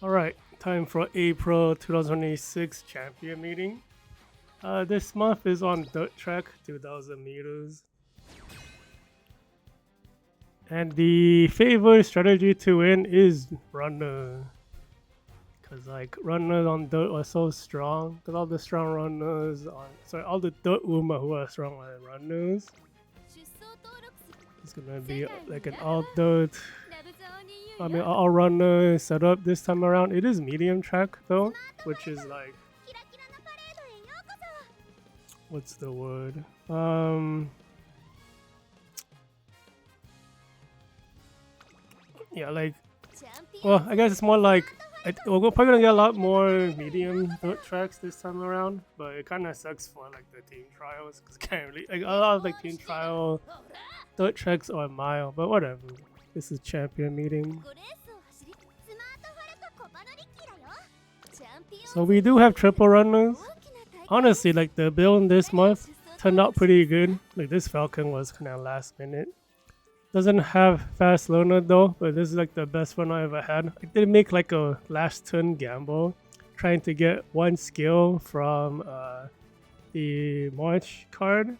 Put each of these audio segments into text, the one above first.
Alright, time for April 2026 champion meeting. This month is on dirt track, 2000 meters. And the favorite strategy to win is runner. Cause like runners on dirt are so strong. Cause all the strong runners on all the dirt women who are strong on runners. It's gonna be like an all dirt. I mean all runner setup this time around. It is medium track though, which is like what's the word? Yeah, like well, I guess it's more like we're probably gonna get a lot more medium dirt tracks this time around, but it kind of sucks for like the team trials because can't really like a lot of like team trial dirt tracks are a mile, but whatever. This is champion meeting, so we do have triple runners. Honestly, like the build this month turned out pretty good. Like this Falcon was kind of last minute. Doesn't have fast learner though, but this is like the best one I ever had. I did make like a last turn gamble, trying to get one skill from the March card.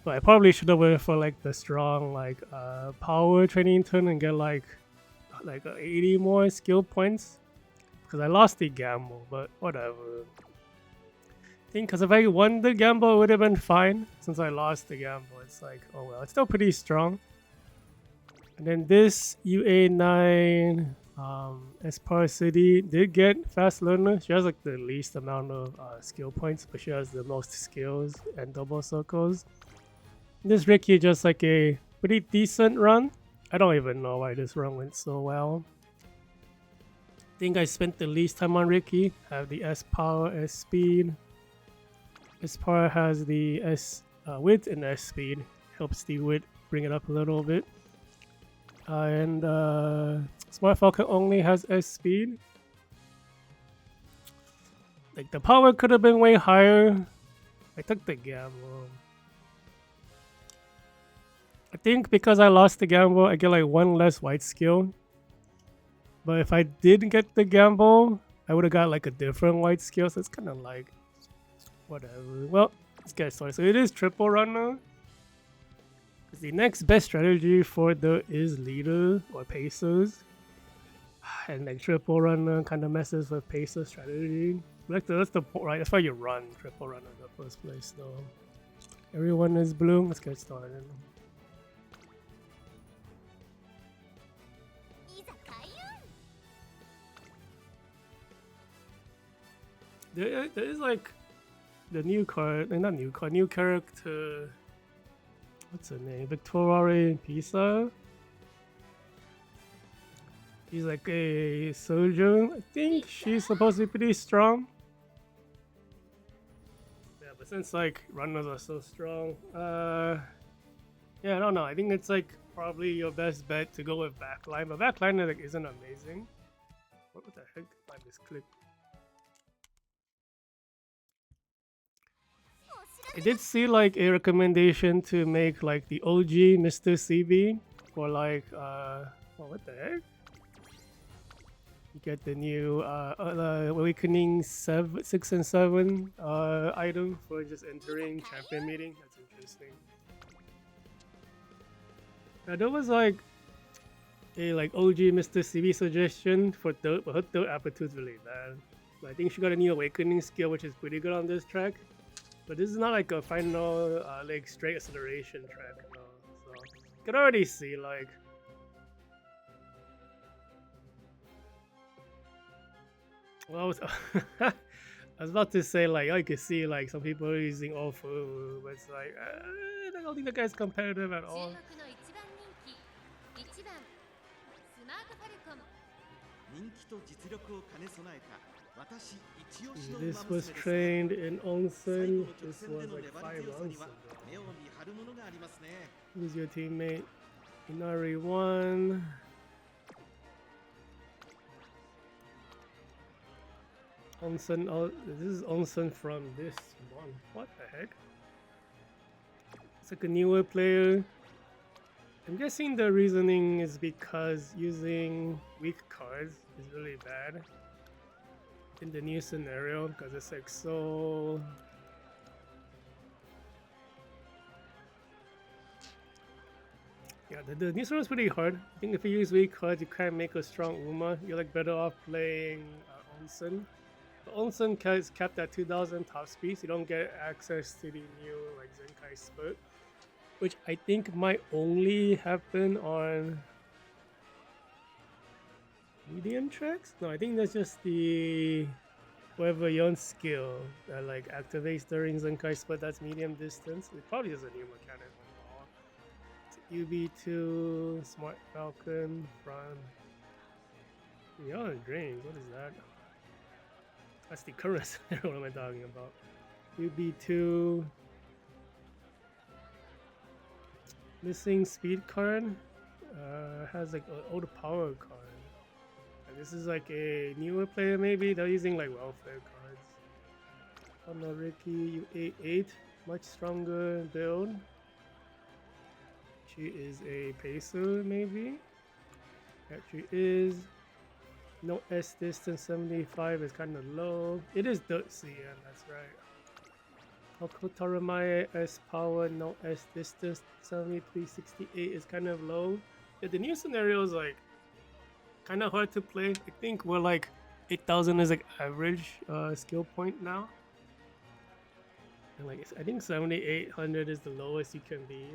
But I probably should have went for like the strong like power training turn and get like 80 more skill points because I lost the gamble. But whatever. Because if I won the gamble, it would have been fine. Since I lost the gamble, it's like, oh well, it's still pretty strong. And then this UA9 Espar City did get fast learner. She has like the least amount of skill points, but she has the most skills and double circles. This Rickey just like a pretty decent run. I don't even know why this run went so well. I think I spent the least time on Rickey. Have the S power, S speed. Espar has the S width and S speed. Helps the width bring it up a little bit. And Smart Falcon only has S speed. Like the power could have been way higher. I took the gamble. I think because I lost the gamble, I get like one less white skill. But if I did get the gamble, I would have got like a different white skill. So it's kind of like whatever. Well, let's get started. So it is triple runner. The next best strategy for the is leader or pacers. And like triple runner kind of messes with pacer strategy. That's the point, right? That's why you run triple runner in the first place, though. Everyone is blue. Let's get started. There is like the new card, not new card, new character. What's her name? Victoria Pisa. She's like a soldier. I think she's supposed to be pretty strong. Yeah, but since like runners are so strong, yeah, I don't know. I think it's like probably your best bet to go with backline, but backline like isn't amazing. What the heck? I misclicked. I did see like a recommendation to make like the OG Mr. CB for like oh, what the heck? You get the new Awakening 6 and 7 item for just entering champion meeting. That's interesting. Now there was like a like OG Mr. CB suggestion for third, but her third aptitude's really bad. But I think she got a new Awakening skill, which is pretty good on this track. But this is not like a final like straight acceleration track, no. So you can already see like well I was about to say like I could see like some people are using Ofu, but it's like I don't think the guy's competitive at all. This was trained in onsen. This was like 5 months ago. Who's your teammate? Inari 1. Onsen. Oh, this is onsen from this one. What the heck? It's like a newer player. I'm guessing the reasoning is because using weak cards is really bad in the new scenario, because it's like so... Yeah, the new scenario is pretty hard. I think if you use weak cards, you can't make a strong Uma. You're like better off playing Onsen. The Onsen is capped at 2000 top speed, so you don't get access to the new like Zenkai Spurt, which I think might only happen on medium tracks. No, I think that's just the whatever your skill that like activates during Zenkai Spurt. That's medium distance. It probably is a new mechanic. UB2, Smart Falcon, front. Beyond Drains, what is that? That's the current scenario. What am I talking about? UB2. Missing speed card. Has like an old power card. And this is like a newer player maybe. They're using like welfare cards. Oh no, Rickey, U88. Much stronger build. She is a pacer, maybe? Yeah, she is. No S distance, 75 is kind of low. It is dirt CM, that's right. Tarumae S power, no S distance, 7368 is kind of low. Yeah, the new scenario is like kind of hard to play. I think we're like 8000 is like average skill point now. And like I think 7800 is the lowest you can be.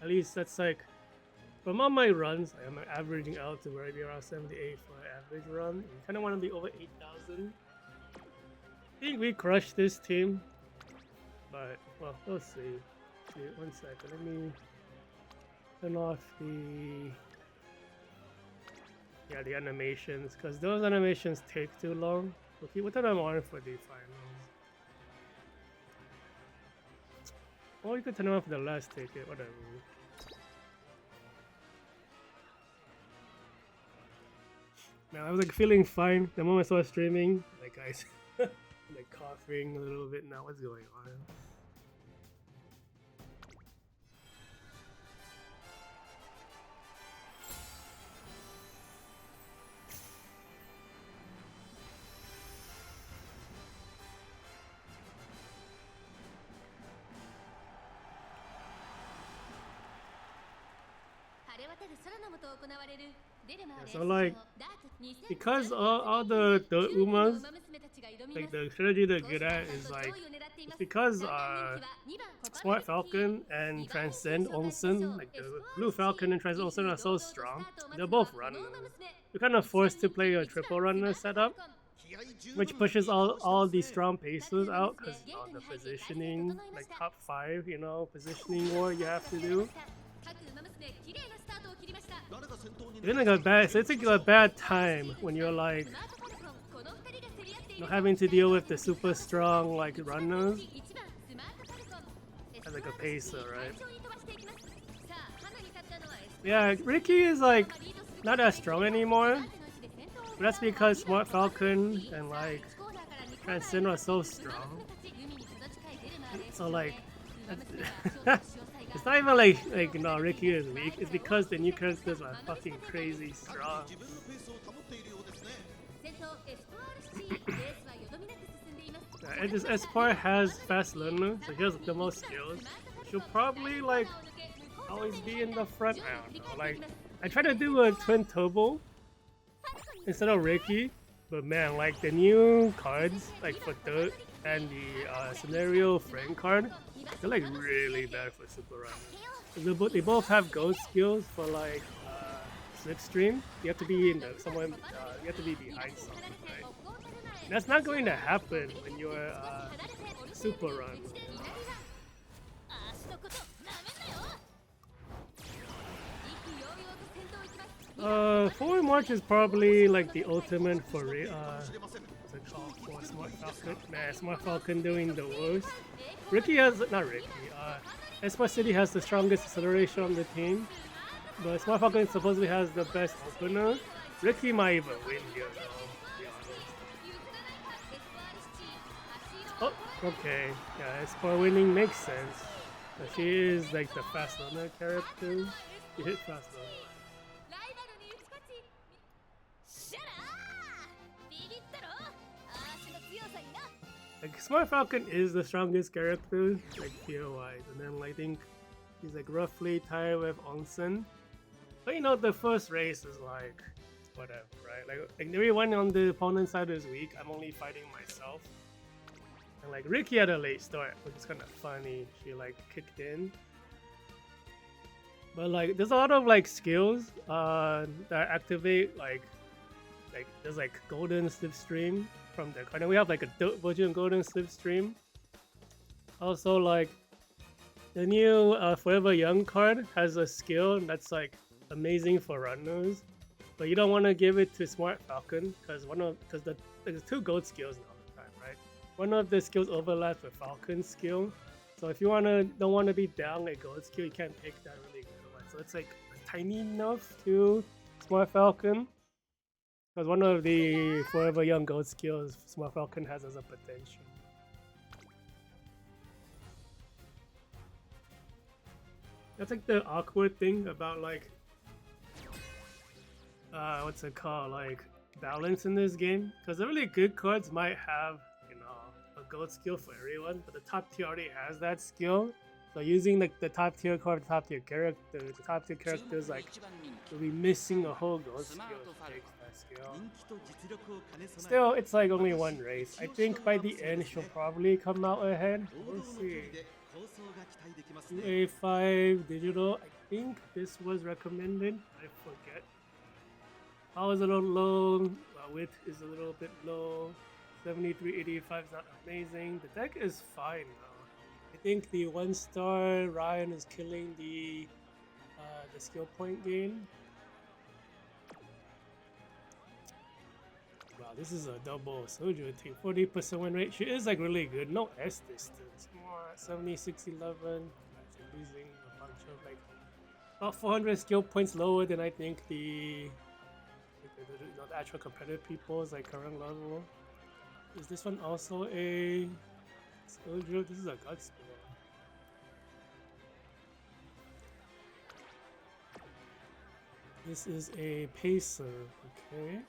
At least that's like, from all my runs, I'm averaging out to maybe around 78 for an average run. You kind of want to be over 8000. I think we crushed this team, but well, we'll see. Wait, 1 second, let me turn off the animations, because those animations take too long. Okay, what time am I on for the finals? Or you could turn off the last ticket, whatever. Now I was like feeling fine the moment I started streaming. Like guys, like coughing a little bit now. What's going on? So like, because all the Umas, like the strategy they're good at is like, it's because Smart Falcon and Transcend Onsen, like the Blue Falcon and Transcend Onsen are so strong. They're both runners. You're kind of forced to play a triple runner setup, which pushes all these strong pacers out because the positioning, like top 5, you know, positioning war you have to do. It's like a bad, so it's like a bad time when you're like, you know, having to deal with the super strong like runners as like a pacer, right? Yeah, Rickey is like not as strong anymore. But that's because Smart Falcon and like Transcend are so strong. So like. It's not even like no, Rickey is weak. It's because the new characters are fucking crazy strong. And this Espar has fast learner, so he has the most skills. She'll probably like always be in the front round. Like I try to do a twin turbo instead of Rickey, but man, like the new cards like for Dirt and the scenario frame card, they're like really bad for super runners. They both have ghost skills for like slipstream. You have to be in the someone. You have to be behind something, right? That's not going to happen when you're super run. Forward march is probably like the ultimate for Smart Falcon. Nah, Smart Falcon doing the worst. Rickey has not Rickey. Espa City has the strongest acceleration on the team, but Smart Falcon supposedly has the best opener. Rickey might even win here though, to be honest. Oh, okay. Yeah, Espa winning makes sense. She is like the fast runner character. You hit fast though. Like Smart Falcon is the strongest character, like tier wise, and then I think he's like roughly tied with Onsen. But you know, the first race is like whatever, right? Like everyone on the opponent side is weak. I'm only fighting myself. And like Rickey had a late start, which is kind of funny. She like kicked in. But like there's a lot of like skills that activate like there's like golden slipstream from the card. And we have like a dirt version golden slipstream. Also like the new Forever Young card has a skill that's like amazing for runners. But you don't want to give it to Smart Falcon because there's two gold skills all the time, right? One of the skills overlaps with Falcon's skill. So if you don't want to be down a gold skill, you can't pick that really good one. So it's like tiny enough to Smart Falcon. Because one of the Forever Young gold skills Smart Falcon has as a potential. That's like the awkward thing about like what's it called, like balance in this game, because the really good cards might have, you know, a gold skill for everyone, but the top tier already has that skill. So using like the top tier card, the top tier characters like will be missing a whole gold skill to take that skill. Still, it's like only one race. I think by the end she'll probably come out ahead. We'll see. A5 digital. I think this was recommended. I forget. Power is a little low. Width is a little bit low. 7385 is not amazing. The deck is fine though. I think the 1-star Ryan is killing the skill point gain. Wow, this is a double Soju team. 40% win rate. She is like really good. No S distance. 76 11. That's losing a bunch of like about 400 skill points lower than I think the actual competitive people's like current level. Is this one also a Soju? This is a gut spell. This is a pacer, okay.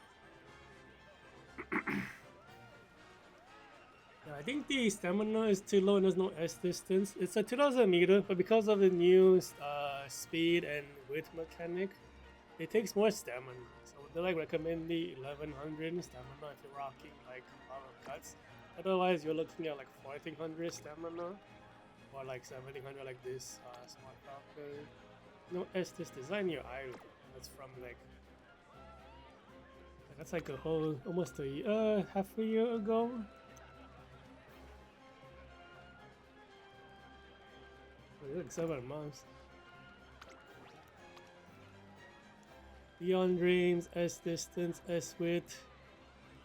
Yeah, I think the stamina is too low and there's no S distance. It's a 2000 meter, but because of the new speed and width mechanic, it takes more stamina. So they like recommend the 1100 stamina if you're rocking like a lot of cuts. Otherwise, you're looking at like 1400 stamina or like 1700 like this Smart Falcon. No S distance, not in your eye. That's from like that's like a whole almost a year, half a year ago. Like 7 months. Beyond Dreams, S distance, S width.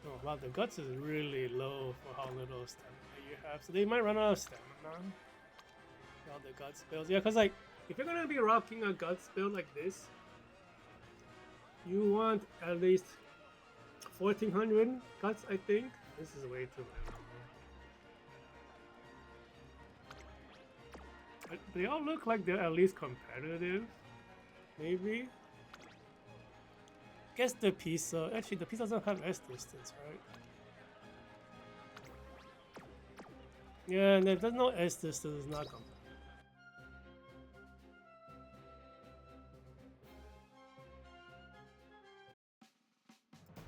Oh wow, the guts is really low for how little stamina you have. So they might run out of stamina. All the guts spells. Yeah, because like if you're gonna be rocking a guts build like this, you want at least 1400 guts, I think. This is way too low. They all look like they're at least competitive. Maybe. Guess the pizza. Actually, the pizza doesn't have S distance, right? Yeah, and there's no S distance. It's not competitive.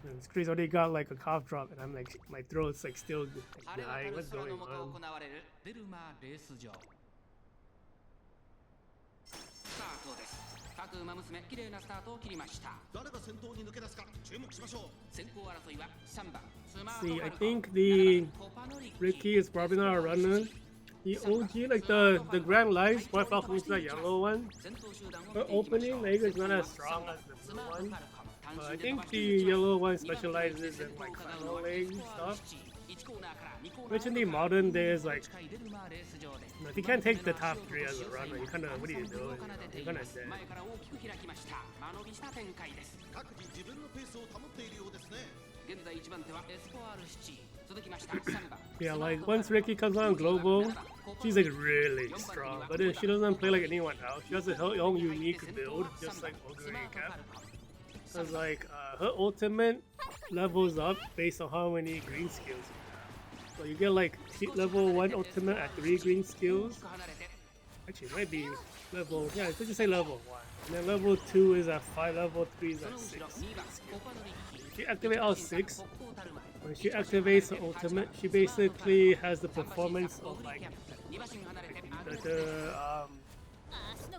And Chris already got like a cough drop, and I'm like, my throat's like still like, dying. What's going on? 各馬娘綺麗なスタートを切りました。誰が先頭に抜け出すか注目しましょう。先行争いは3番。See, I think the Rickey is probably not a runner. The OG, like the Grand Life, Smart Falcon is the yellow one. Her opening leg is not as strong as the blue one. I think the yellow one specializes in like final leg stuff. Which in the modern days, like, if you can't take the top 3 as a runner, you kind of, what are you doing? You're kind of dead. Yeah, like once Rickey comes on global, she's like really strong, but then she doesn't play like anyone else. She has her own unique build, just like Ogre Cap. Cause like her ultimate levels up based on how many green skills you have. So you get like level 1 ultimate at 3 green skills. Actually, it might be level, yeah, let's just say level 1. And then level 2 is at 5, level 3 is at 6. If you activate all 6, when she activates her ultimate, she basically has the performance of like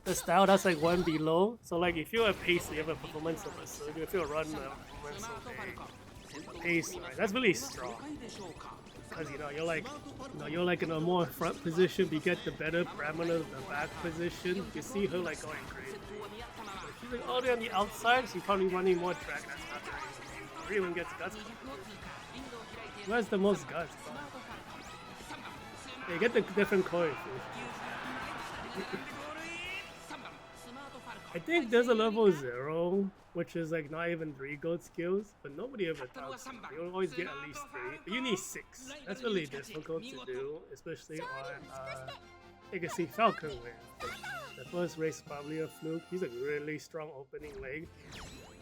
the style that's like 1 below. So like if you're a pacer, you have a performance of a surgeon. If you're a runner, performance of a pacer, right? That's really strong. Because you're like in a more front position, you get the better parameter of the back position. You see her like going crazy. So she's like all the way on the outside, she's probably running more track. That's not very easy. Everyone gets guts. Who has the most guts? Yeah, you get the different coins. I think there's a level 0, which is like not even 3 gold skills, but nobody ever talks. You always get at least 3, but you need 6. That's really difficult to do, especially on you can see Falcon win. The first race is probably a fluke. He's a really strong opening leg.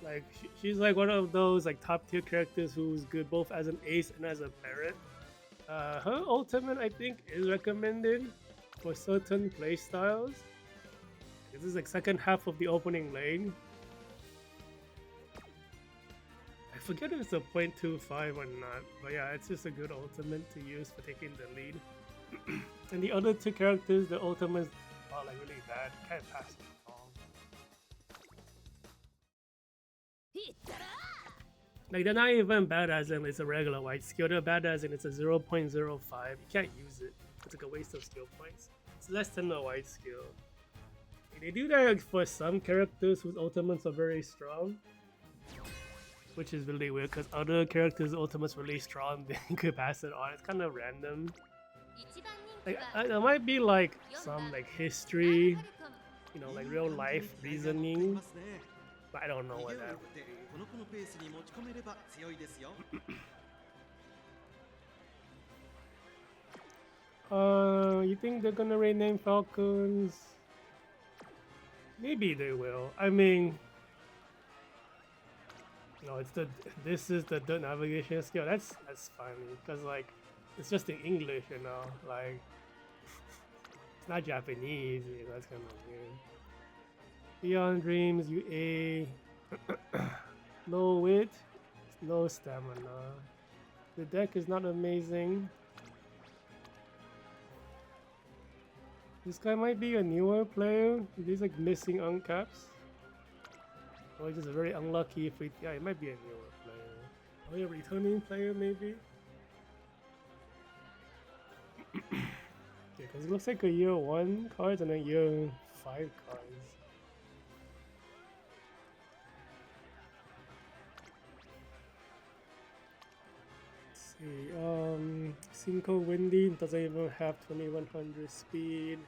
Like she's like one of those like top tier characters who's good both as an ace and as a parrot. Her ultimate I think is recommended for certain playstyles. This is like second half of the opening lane. I forget if it's a 0.25 or not, but yeah, it's just a good ultimate to use for taking the lead. And the other 2 characters, the ultimates are like really bad. Can't pass them all. Like they're not even bad as in it's a regular white skill. They're bad as in it's a 0.05. You can't use it. It's like a waste of skill points. It's less than a white skill. They do that for some characters whose ultimates are very strong, which is really weird because other characters' ultimates really strong, they could pass it on. It's kind of random. Like there might be like some like history, you know, like real life reasoning, but I don't know what that would be. You think they're gonna rename Falcons? Maybe they will. I mean, no, this is the navigation skill. That's funny because like it's just in English, you know, like it's not Japanese. That's kind of weird. Beyond Dreams, UA, low wit, low stamina. The deck is not amazing. This guy might be a newer player. He's like missing uncaps. Or he's just very unlucky if we. Yeah, he might be a newer player. Or a returning player maybe? Yeah, because it looks like a year 1 cards and a year 5 cards. Cinco Windy doesn't even have 2100 speed,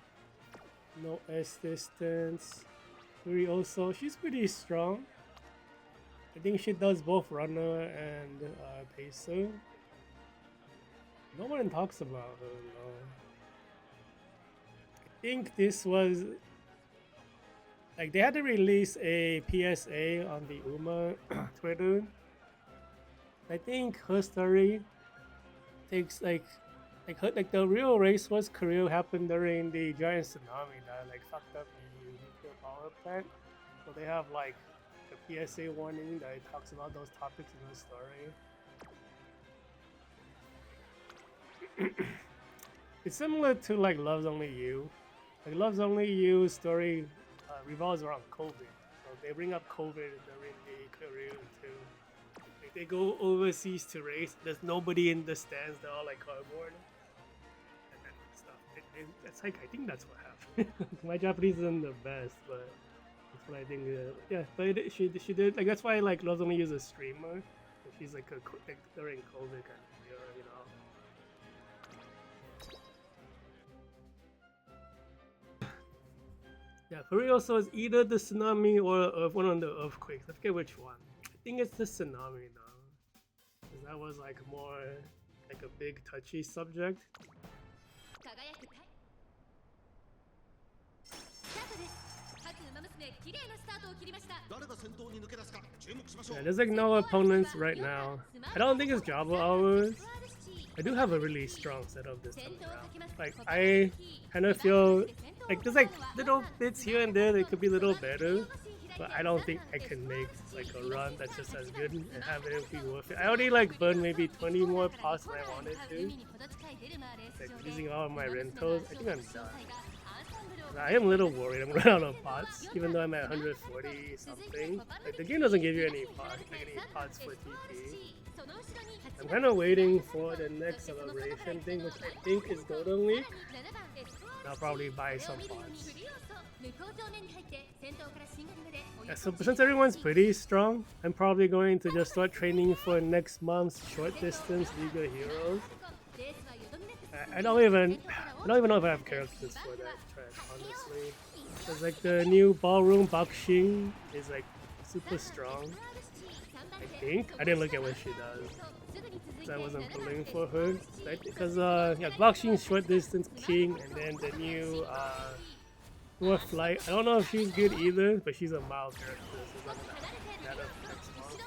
no S distance. Yuri also, she's pretty strong. I think she does both runner and pacer. No one talks about her though. I think this was like they had to release a PSA on the UMA Twitter. I think her story takes like the real racehorse career happened during the giant tsunami that like fucked up the nuclear power plant. So they have like a PSA warning that talks about those topics in the story. It's similar to like Love's Only You. Like Love's Only You story revolves around COVID. So they bring up COVID during the career too. Like they go overseas to race. There's nobody in the stands. They're all like cardboard and then stuff. It's like I think that's what happened. My Japanese isn't the best, but that's what I think. Yeah, but she did like that's why like Love's Only You is a streamer. She's like during COVID kind of year, you know. Yeah, Korea also is either the tsunami or one of the earthquakes. I forget which one. I think it's the tsunami though, because that was like more like a big touchy subject. Yeah, there's like no opponents right now. I don't think it's Java hours. I do have a really strong setup this time around. Like I kind of feel like there's like little bits here and there that could be a little better, but I don't think I can make like a run that's just as good and have it be worth it. I already like burned maybe 20 more pots than I wanted to. Like using all of my rentals, I think I'm done. I am a little worried I'm running out of pots, even though I'm at 140 something. Like the game doesn't give you any pots for TP. I'm kind of waiting for the next celebration thing, which I think is Golden Week. I'll probably buy some pots. Yeah, so since everyone's pretty strong, I'm probably going to just start training for next month's short distance League of Heroes. I don't even know if I have characters for that track, honestly. Cause like the new ballroom Bakshing is like super strong. I think I didn't look at what she does. So I wasn't pulling for her. Because yeah, Bakshing's short distance king, and then the new more flight. I don't know if she's good either, but she's a mild character, so it's not that next month.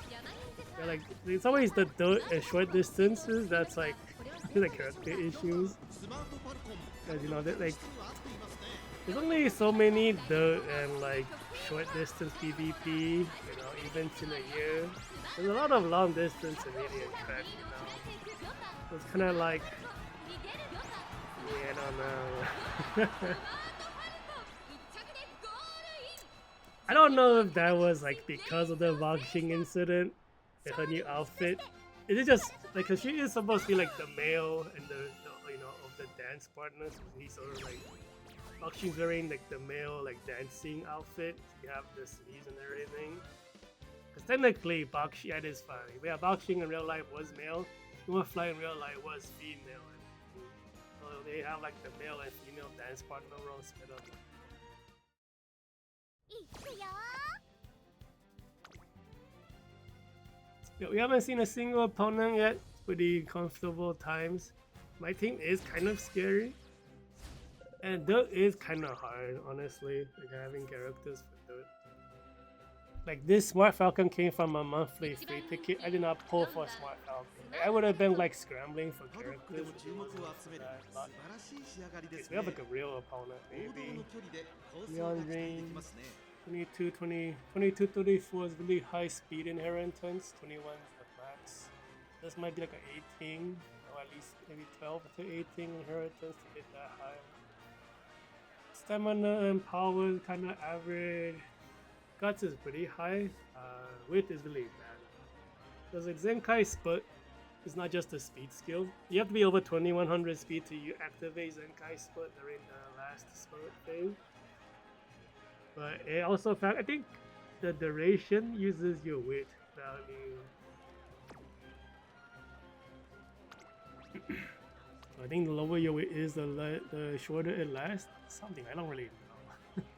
Yeah, like it's always the dirt and short distances that's like the character issues. Cause you know that like there's only so many dirt and like short distance PvP, you know, events in a year. There's a lot of long distance and medium track, you know. So it's kind of like, yeah, I don't know. I don't know if that was like because of the Boxing incident and her new outfit. Is it just like, cause she is supposed to be like the male and the you know of the dance partners? He's sort of like Boxing's wearing like the male like dancing outfit. You have the sleeves and everything. Cause technically Boxing, yeah, it is fine. Yeah, Boxing in real life was male. Fly in real life was female. So they have like the male and female dance partner roles set up. Yeah, we haven't seen a single opponent yet. Pretty comfortable times. My team is kind of scary, and dirt is kind of hard, honestly. Like having characters for dirt. Like this Smart Falcon came from a monthly free ticket. I did not pull for Smart Falcon. I would have been like scrambling for characters. We have like a real opponent, maybe. Neon Dream. 22, 34 is really high speed inheritance. 21 is the max. This might be like an 18, or at least maybe 12 to 18 inheritance to get that high. Stamina and power is kind of average. Guts is pretty high. Width is really bad. Because like Zenkai Split is not just a speed skill. You have to be over 2100 speed to activate Zenkai Split during the last split phase. But it also, I think the duration uses your width value. I think the lower your width is, the shorter it lasts. Something I don't really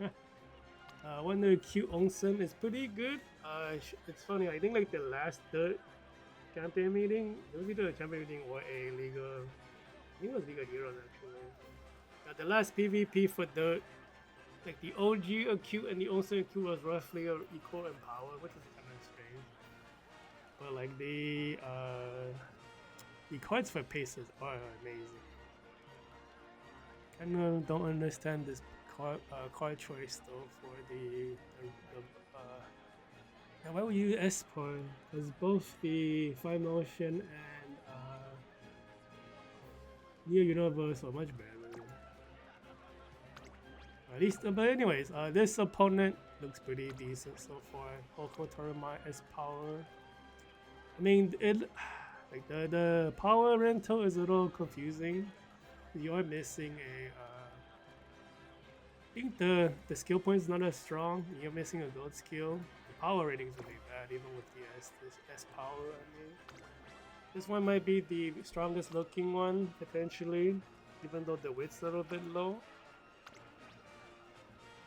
know. When the cute Onsen is pretty good. It's funny. I think like the last third champion meeting, it was either a champion meeting or a League of, I think it was League of Heroes actually. The last PvP for the like the OG acute and the Onsen acute was roughly equal in power, which is kind of strange. But like the cards for paces are amazing. Kind of don't understand this card choice though for the and why would you use S-Pawn? Because both the 5 motion and Near Universe are much better. At least, but anyways, this opponent looks pretty decent so far. Oko Tarumae S power. I mean, it like the power rental is a little confusing. You are missing a. I think the skill point is not as strong. You're missing a gold skill. The power rating is really bad, even with the S power. I mean, this one might be the strongest looking one potentially, even though the width's a little bit low.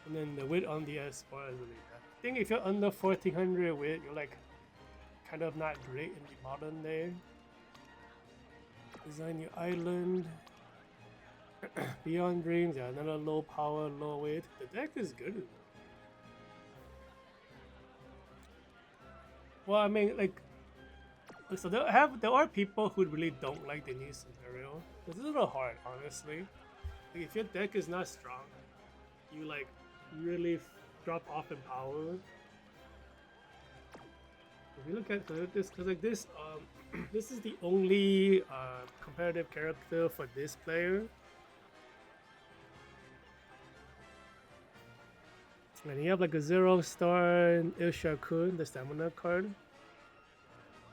And then the width on the S bar is really bad. I think if you're under 1400 width, you're like kind of not great in the modern day. Design your island. Beyond Dreams, yeah, another low power, low weight. The deck is good. Well, I mean, like, so there are people who really don't like the new scenario. It's a little hard, honestly. Like, if your deck is not strong, you like really drop off in power. If you look at this, because like this, this is the only competitive character for this player. And you have like a 0-star Ilshaku, the stamina card.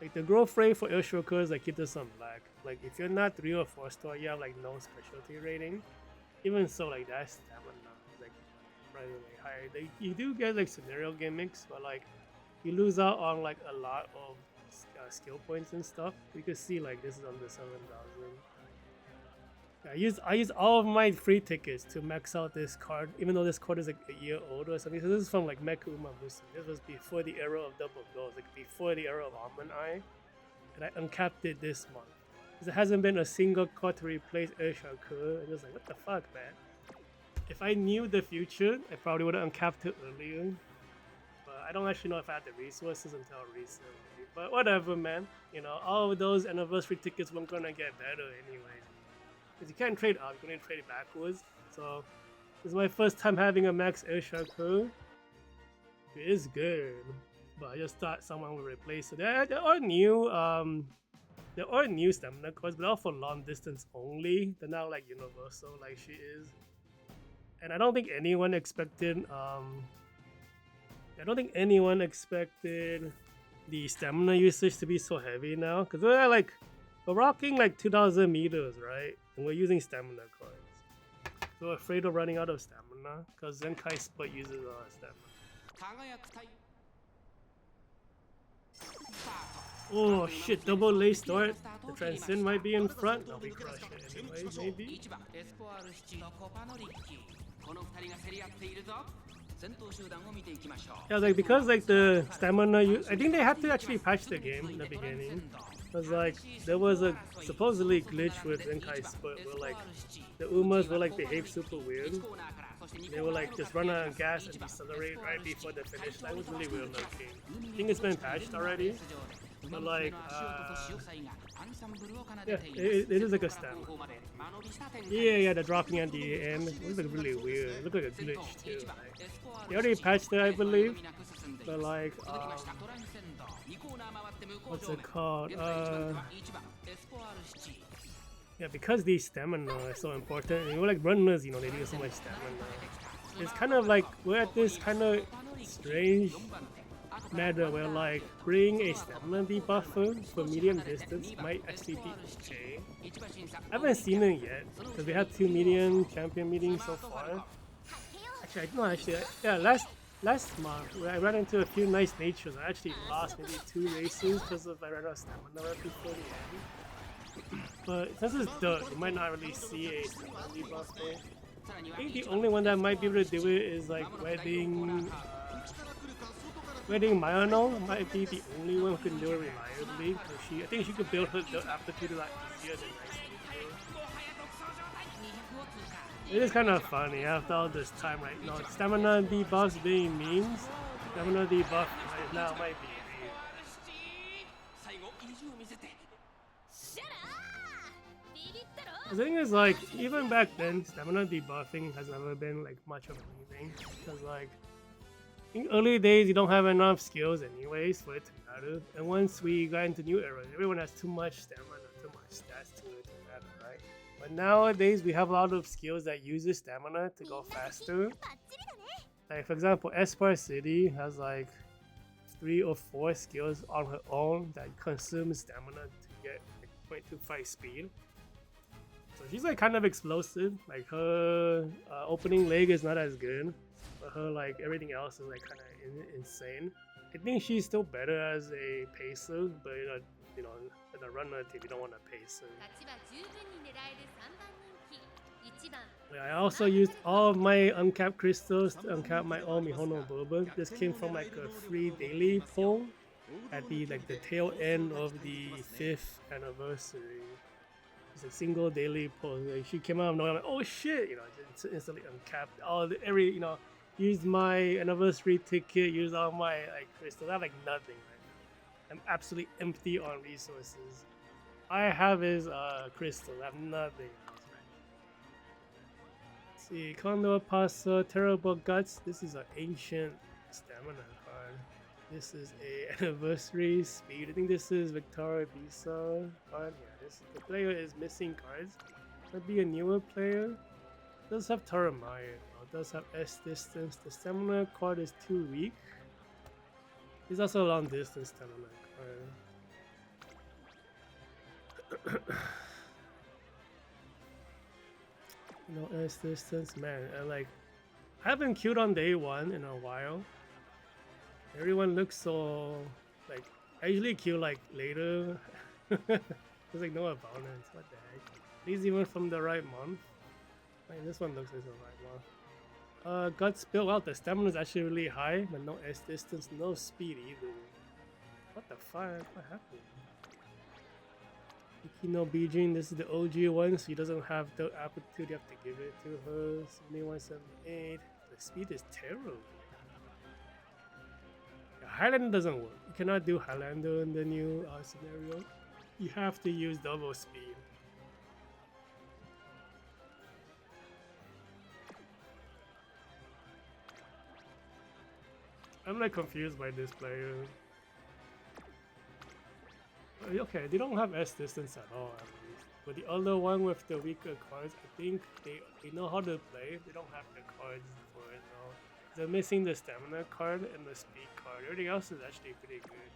Like the growth rate for Ilshaku is like keep this on black. Like if you're not 3 or 4-star, you have like no specialty rating. Even so, like that stamina is like really higher. You do get like scenario gimmicks, but like you lose out on like a lot of skill points and stuff. You can see like this is under 7,000. I use all of my free tickets to max out this card, even though this card is like a year old or something. So this is from like Mecha Umamusu. This was before the era of double goals, like before the era of Almond Eye. And I uncapped it this month. Because there hasn't been a single card to replace Urshaku. And it was like, what the fuck, man? If I knew the future, I probably would have uncapped it earlier. But I don't actually know if I had the resources until recently. But whatever, man. You know, all of those anniversary tickets weren't gonna get better anyways. Because you can't trade up, you can only trade backwards. So this is my first time having a max Urshaku. It is good, but I just thought someone would replace it. There are new stamina cards, but they're all for long distance only. They're not like universal like she is. And I don't think anyone expected the stamina usage to be so heavy now, because we're rocking like 2,000 meters, right? And we're using stamina cards. So we're afraid of running out of stamina, because Zenkai Split uses stamina. Oh shit, double lay start. The Transcend might be in front. Now we crush it anyway, maybe. Yeah, like because like the stamina, I think they had to actually patch the game in the beginning. Because like there was a supposedly glitch with Zenkai Split where like the Umas will like behave super weird. They will like just run out of gas and decelerate right before the finish line. It was really weird looking. I think it's been patched already. But like, yeah, it is like a stamina. Yeah, the dropping at the end. It looks like really weird. It looks like a glitch too. Like, they already patched it, I believe. But like, what's it called? Yeah, because these stamina are so important. And we're like runners, they need so much stamina. It's kind of like we're at this kind of strange meta where like bring a stamina debuffer for medium distance might actually be okay. I haven't seen it yet because we had 2 medium champion meetings so far. Actually, last month where I ran into a few nice natures, I actually lost maybe 2 races because I ran out of stamina right before the end. But since it's dirt, you might not really see a stamina debuffer. I think the only one that might be able to do it is like Wedding Mayano might be the only one who can do it reliably. I think she could build her aptitude a lot easier than It is kind of funny after all this time right now. Stamina debuffs being memes. Stamina debuff now might be real. The thing is, like, even back then, stamina debuffing has never been like much of anything. Because like, in early days, you don't have enough skills anyways for it to matter. And once we got into new era, everyone has too much stamina, too much stats to it to matter, right? But nowadays, we have a lot of skills that uses stamina to go faster. Like for example, Esper City has like 3 or 4 skills on her own that consume stamina to get like 0.25 speed. So she's like kind of explosive. Like her opening leg is not as good, but her like everything else is like kind of insane. I think she's still better as a pacer, but in a runner team you don't want to pace her. I also used all of my uncapped crystals to uncap my own Mihono Boba. This came from like a free daily poll at the tail end of the 5th anniversary. Just a single daily pulse. Like, she came out of nowhere, I'm like, oh shit, you know, just instantly uncapped. You know, used my anniversary ticket, used all my like crystals. I have like nothing right now. I'm absolutely empty on resources. All I have is crystals. I have nothing else right now. Let's see, Condor Pasa, Terrible Guts. This is an ancient stamina card. This is a anniversary speed. I think this is Victoria Bisa card. Yeah, the player is missing cards. Might be a newer player. Does have Tarumae. Does have S distance. The stamina card is too weak. It's also a long distance stamina card. No S distance, man. I haven't queued on day one in a while. Everyone looks so like I usually queue like later. There's like no opponents. What the heck? These even from the right month. Like, this one looks like the right month. Guts built out. The stamina is actually really high, but no S distance, no speed either. What the fuck? What happened? Ikino Beijing, this is the OG one, so he doesn't have the aptitude. You have to give it to her. 7178. The speed is terrible. Highlander doesn't work. You cannot do Highlander in the new scenario. You have to use double speed. I'm like confused by this player. Okay, they don't have S distance at all at least. But the other one with the weaker cards, I think they know how to play. They don't have the cards for it now. They're missing the stamina card and the speed card. Everything else is actually pretty good.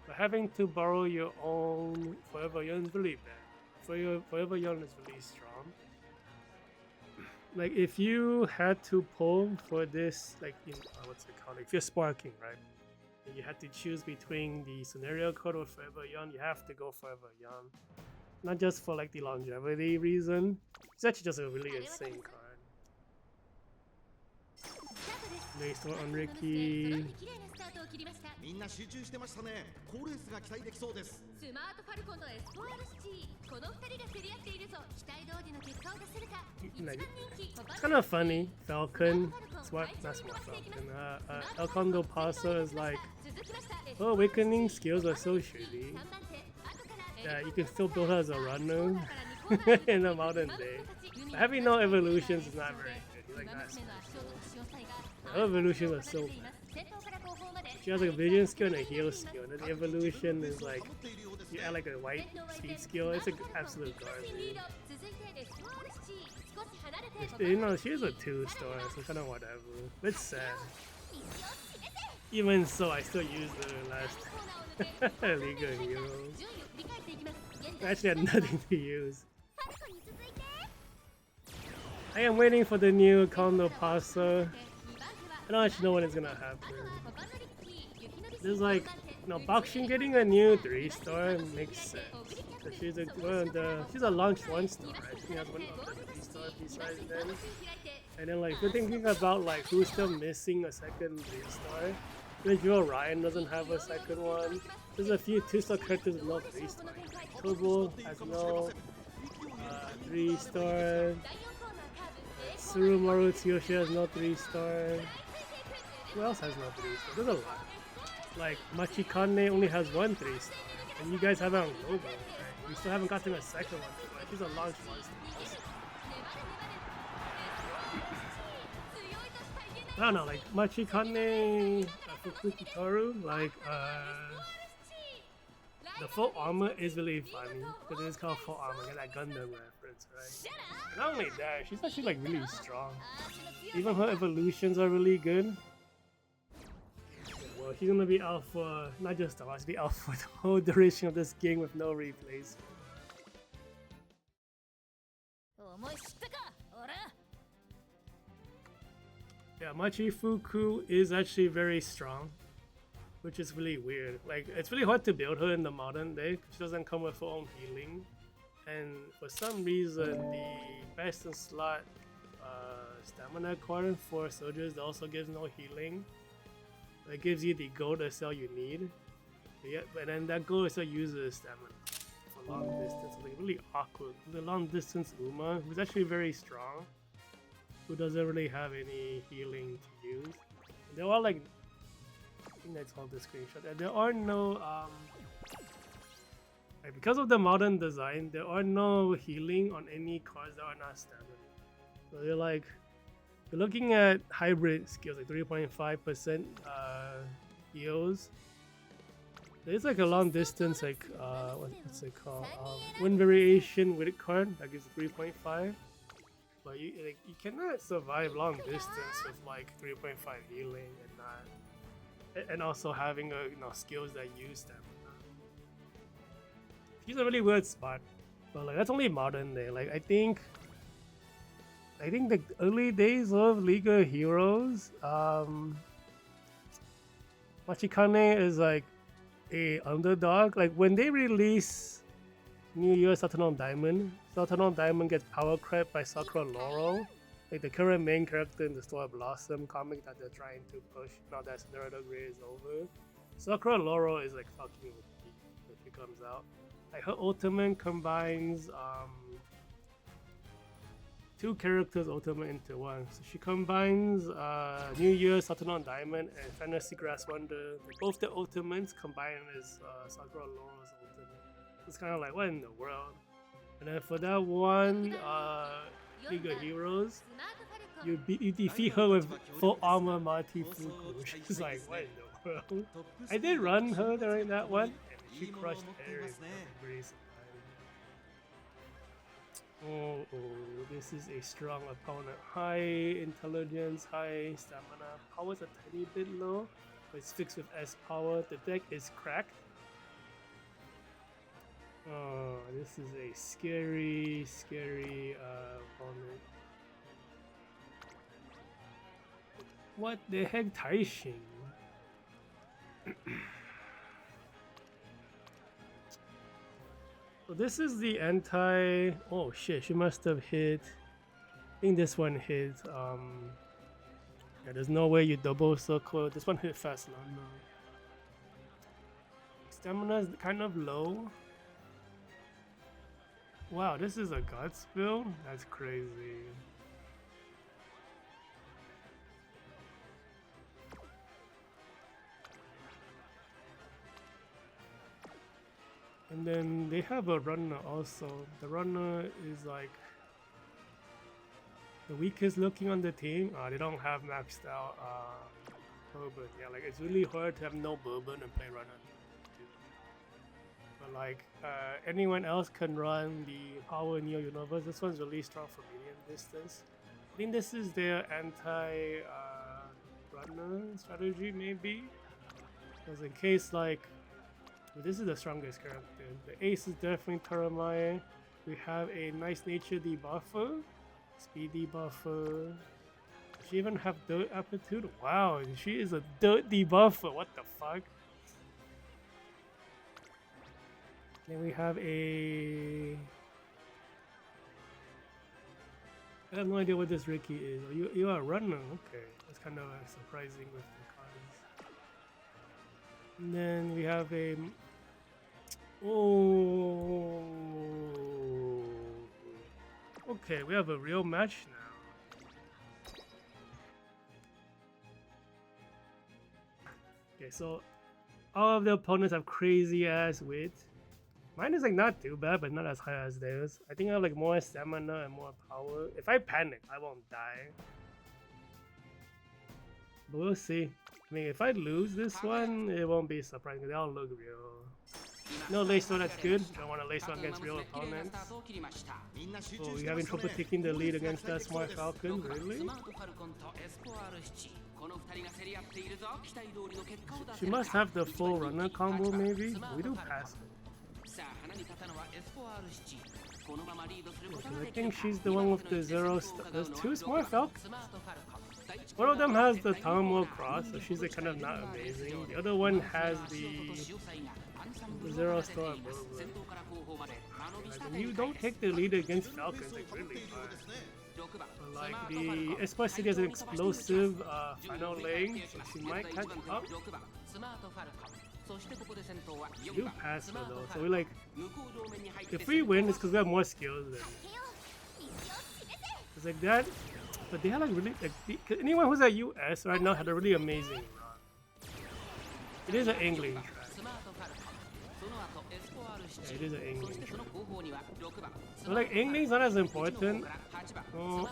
But having to borrow your own Forever Young is really bad. Forever Young is really strong. Like if you had to pull for this, like what's it called? If you're sparking, right? And you had to choose between the scenario code or Forever Young, you have to go Forever Young. Not just for like the longevity reason. It's actually just a really insane card. Based on Rickey. Smart Falcon と F2P この2人が競り合っているぞ期待通りの結果を出せるか It's kind of funny. Falcon, not Smart Falcon. El Condo Pasa is like, oh, awakening skills are so shitty. Yeah, you can still build her as a runner in the modern day. But having no evolutions is not very good. You're like not special. Her evolutions are so bad. She has like a vision skill and a heal skill. And then the evolution is like, you add like a white speed skill. It's like absolute garbage. You know, she is a 2-star, so kind of whatever. It's sad. Even so, I still use the last League of Heroes. I actually had nothing to use. I am waiting for the new Condo Pasta. I don't actually know when it's gonna happen. There's like, Bakshin getting a new 3-star makes sense. She's a launch 1-star, right? She has one of the 3-star besides them. And then like, we're thinking about like who's still missing a second 3-star. Visual Ryan doesn't have a second one. There's a few 2-star characters with no 3-star. Kobo has no 3-star. Surumaru Tsuyoshi has no 3-star. Who else has no 3-star? There's a lot. Like, Machikane only has one 3-star. And you guys have it on global, right? You still haven't gotten a second one. But she's a launch 1-star. I don't know, like, Machikane, Fukuki Toru, like, the full armor is really funny. Because it's called full armor, get that Gundam reference, right? And not only that, she's actually like really strong. Even her evolutions are really good. Well, she's gonna be out for not just the last, be out for the whole duration of this game with no replays. Yeah, Machifuku is actually very strong, which is really weird. Like, it's really hard to build her in the modern day because she doesn't come with her own healing. And for some reason, the best in slot stamina card for soldiers also gives no healing. It gives you the gold SL you need. Yeah, but then that gold SL uses stamina for long distance, like really awkward. The long distance Uma, who's actually very strong, who doesn't really have any healing to use. They're all like, I think that's all the screenshot. And there are no like because of the modern design, there are no healing on any cards that are not standard. So they're like, you're looking at hybrid skills like 3.5% heals. There's like a long distance like what's it called? Wind variation with a card that gives 3.5. But you cannot survive long distance with like 3.5 healing and also having skills that use them. She's a really weird spot, but like that's only modern day. Like I think the early days of League of Heroes, Machikane is like a underdog. Like when they release New Year Saturn Diamond gets power crept by Sakura Laurel, like the current main character in the Story Blossom comic that they're trying to push now that Cinderella Grey is over. Sakura Laurel is like fucking OP when she comes out. Like her ultimate combines two characters' ultimate into one. So she combines New Year, Saturn Diamond, and Fantasy Grass Wonder. Both the ultimates combined as Sakura Laurel's ultimate. It's kind of like, what in the world? And then for that one League of Heroes, you defeat her with full armor Marty Fuku. She's like, what in the world? I did run her during that one, and she crushed everything. Oh, this is a strong opponent. High intelligence, high stamina. Power's a tiny bit low, but it's fixed with S power. The deck is cracked. Oh, this is a scary opponent. What the heck, Taishin? So this is the anti. Oh shit! She must have hit. I think this one hit. Yeah, there's no way you double circle. This one hit fast now. No. Stamina is kind of low. Wow, this is a guts build? That's crazy. And then they have a runner also. The runner is like the weakest looking on the team. They don't have maxed out Bourbon. Yeah, like it's really hard to have no Bourbon and play runner. But like anyone else can run the Power Neo Universe. This one's really strong for medium distance. I think this is their anti runner strategy maybe. Because in case like, but this is the strongest character. The ace is definitely Tarumae. We have a nice nature debuffer, speed debuffer. Does she even have dirt aptitude? Wow, she is a dirt debuffer. What the fuck? Then we have a. I have no idea what this Rickey is. You are a runner. Okay, that's kind of surprising with the cards. And then we have a. Oh. Okay, we have a real match now. Okay, so all of the opponents have crazy ass wit. Mine is like not too bad, but not as high as theirs. I think I have like more stamina and more power. If I panic, I won't die. But we'll see. I mean, if I lose this one, it won't be surprising. They all look real. No laser, that's good. Don't want to laser against real opponents. Oh, you having trouble taking the lead against that Smart Falcon? Really? She must have the full runner combo, maybe? We do pass it. I think she's the one with the zero. There's two Smart Falcons. One of them has the Tarumae cross, so she's like kind of not amazing. The other one has the zero star. Like, you don't take the lead against Falcons, like really far. But like the Espa City has an explosive final lane, so she might catch up. You pass her though, so we like if we win, it's because we have more skills than it's like that. But they have like really like anyone who's at US right now had a really amazing run. It is an English track. Yeah, it is an English track. But like English not as important. Oh.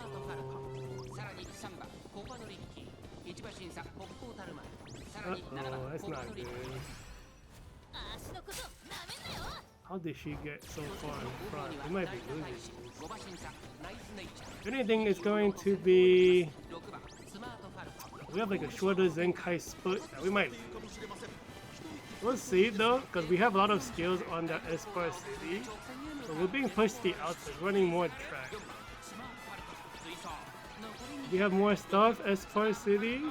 Uh-oh, that's not good. How did she get so far in front? We might be losing this. If anything, it's going to be... We have like a shorter Zenkai split that we might lose. We'll see though, because we have a lot of skills on that Espoir City. So we're being pushed to the outside, running more track. We have more stuff, Espoir City.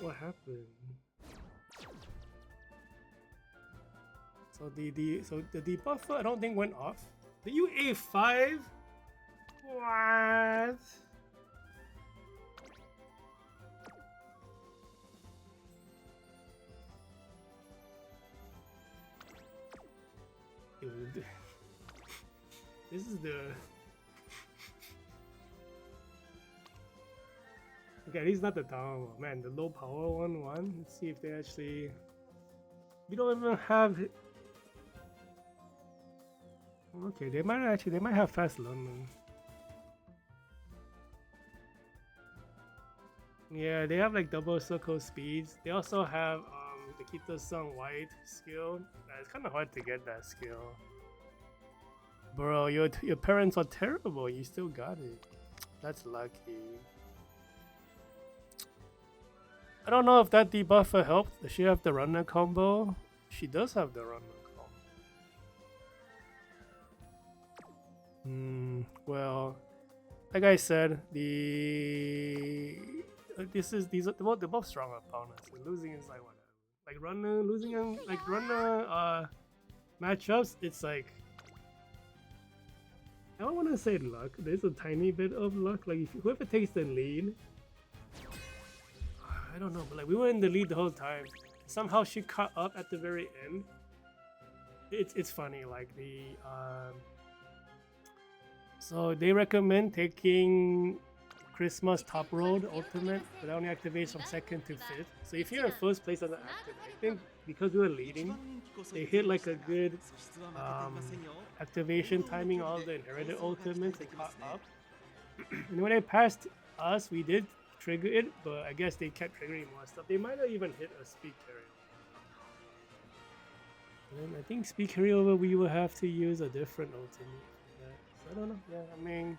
What happened? So the debuffer I don't think went off. The UA5? What? Dude. This is the okay, he's not the down one. Man, the low power one. Let's see if they actually. We don't even have. Okay, they might have fast learning. Yeah, they have like double circle speeds. They also have the Kita Sun White skill. It's kind of hard to get that skill. Bro, your parents are terrible. You still got it. That's lucky. I don't know if that debuffer helped. Does she have the runner combo? She does have the runner combo. Well, like I said, these are both strong opponents. And losing is like whatever. Like runner losing on like runner matchups, it's like I don't want to say luck. There's a tiny bit of luck. Like if whoever takes the lead. I don't know, but like we were in the lead the whole time. Somehow she caught up at the very end. It's funny, like the so they recommend taking Christmas top road ultimate, but that only activates from 2nd to 5th. So if you're in first place on the activate, I think because we were leading, they hit like a good activation timing. All the inherited ultimates they caught up, and when they passed us, we did trigger it, but I guess they kept triggering more stuff. They might have even hit a speed carryover. And then I think speed carryover we will have to use a different ultimate for that. So I don't know. Yeah, I mean,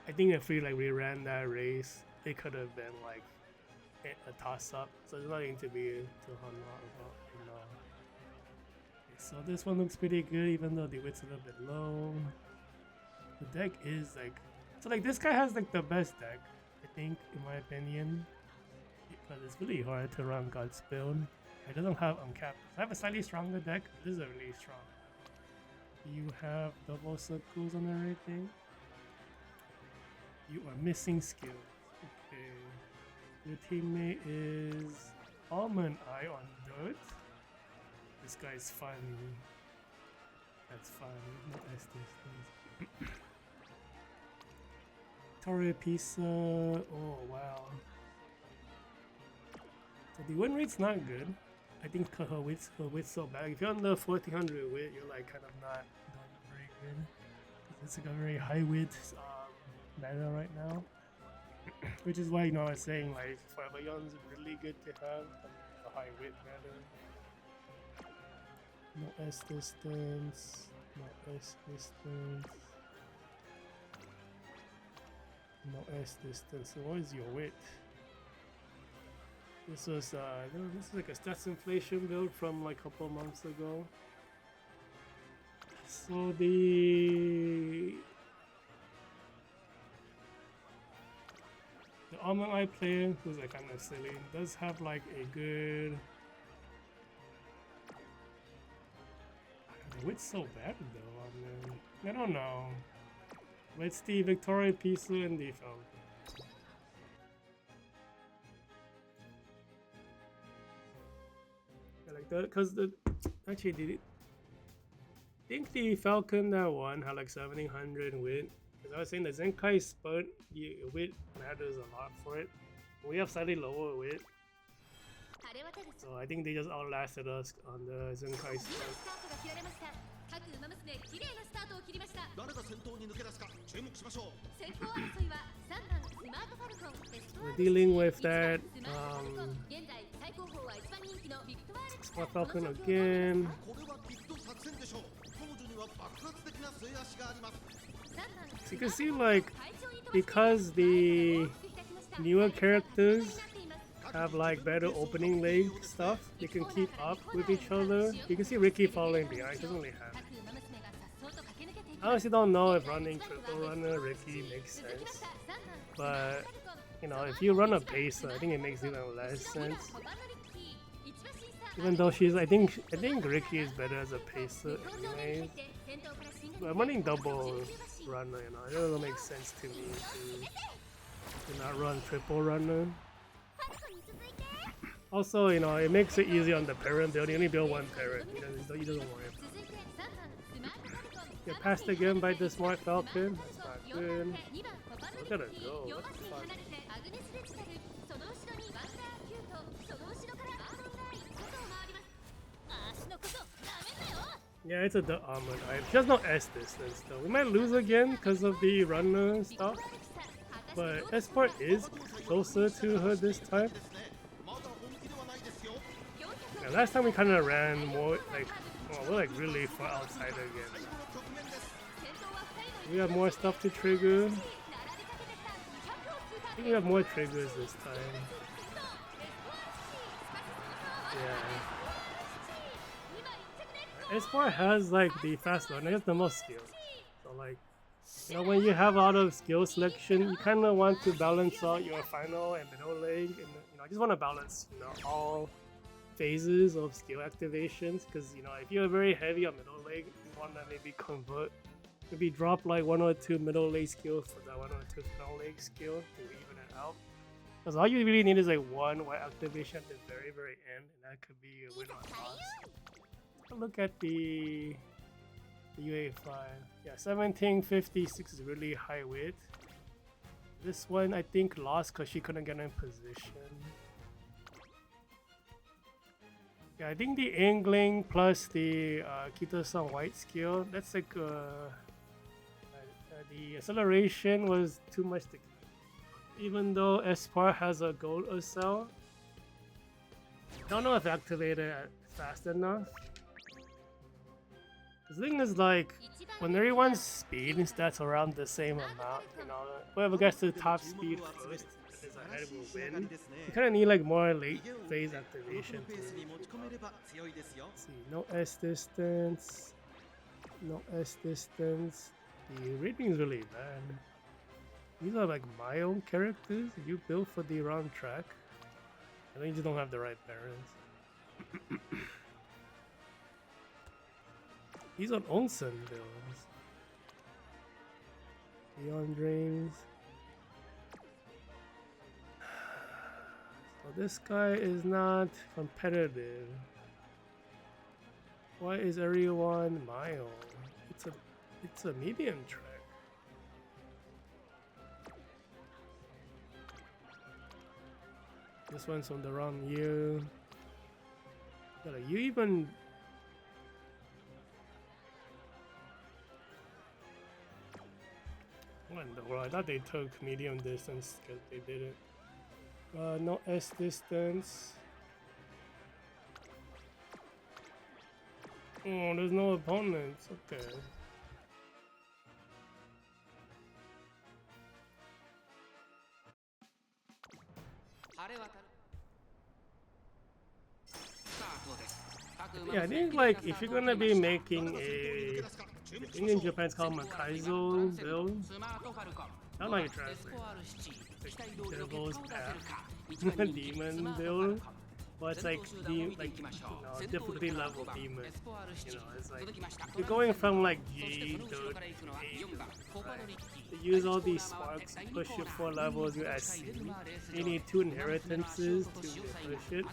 I think if we like reran that race, it could have been like a toss up. So there's nothing to be too hung out about. You know. Okay, so this one looks pretty good, even though the width's a little bit low. The deck is like so like this guy has like the best deck, I think, in my opinion, because it's really hard to run God's build. It doesn't have uncapped. I have a slightly stronger deck. This is a really strong. You have double circles and everything. You are missing skills. Okay. Your teammate is Almond Eye on dirt. This guy's funny. That's fun. What is this? Torre Pisa. Oh wow. So the win rate's not good. I think her width's so bad. If you're on the 1400 width, you're like kind of not doing very good. It's like a very high width meta right now. Which is why I was saying like Forever Young's really good to have a high width meta. No S distance. No S distance. No S distance. So what is your width? This was this is like a stats inflation build from like a couple months ago. So the Almond Eye player, who's like kind of silly, does have like a good Wit's so bad though, I don't know. It's the Victoria Pisu and the Falcon. Yeah, like that, cause actually I think the Falcon that won had like 1700 wit. Cause I was saying the Zenkai Spud, the wit matters a lot for it. We have slightly lower wit. So I think they just outlasted us on the Zenkai Spud. We're dealing with that Smart Falcon again. So you can see, like, because the newer characters have like better opening leg stuff, they can keep up with each other. You can see Rickey falling behind, he doesn't really have it. I honestly don't know if running triple runner Rickey makes sense, but you know, if you run a pacer, I think it makes even less sense. Even though I think Rickey is better as a pacer anyways. But running double runner, you know, it doesn't make sense to me to not run triple runner. Also, you know, it makes it easy on the parent build. You only build one parent. He doesn't worry about it. Get passed again by the Smart Falcon. That's not good. Look at her go. What the fuck? Yeah, it's a armored item. She has no S distance though. We might lose again because of the runner stuff. But S-Port is closer to her this time. Yeah, last time we kind of ran more like, well, we're like really far outside again. We have more stuff to trigger. I think we have more triggers this time. Yeah. S4 has like the fast learner, it has the most skill. So like, you know, when you have a lot of skill selection, you kind of want to balance out your final and middle leg, and you know, I just want to balance, you know, all phases of skill activations. Because you know, if you're very heavy on middle leg, you want to maybe convert, maybe drop like 1 or 2 middle leg skills for that 1 or 2 final leg skill to even it out. Because all you really need is like one white activation at the very end, and that could be a win or loss. Look at the UA5. Yeah, 1756 is really high wit. This one I think lost because she couldn't get in position. Yeah, I think the angling plus the Kita-san white skill, that's like the acceleration was too much to, even though Espar has a gold cell. I don't know if activated fast enough. The thing is, like, when everyone's speed and stats around the same amount, you know, whoever gets to top speed first is ahead will win. You kind of need like more late phase activation. Let's see, no S distance, no S distance. The rating is really bad. These are like my own characters you built for the wrong track. I think you just don't have the right parents. These are Onsen builds. Beyond Dreams. So this guy is not competitive. Why is everyone mile? It's a medium track. This one's from the wrong year. Gotta you even. What in the world? I thought they took medium distance because they didn't. No S distance. Oh, there's no opponents. Okay. Yeah, I think like if you're gonna be making a, I think in Japan it's called Makaizo build. I don't know how you translate. Like Devil's Path, Demon build. Well, it's like difficulty level demon. You know, it's like you're going from like G to A. You use all these sparks, push it 4 levels, you're at C. You need 2 inheritances to push it.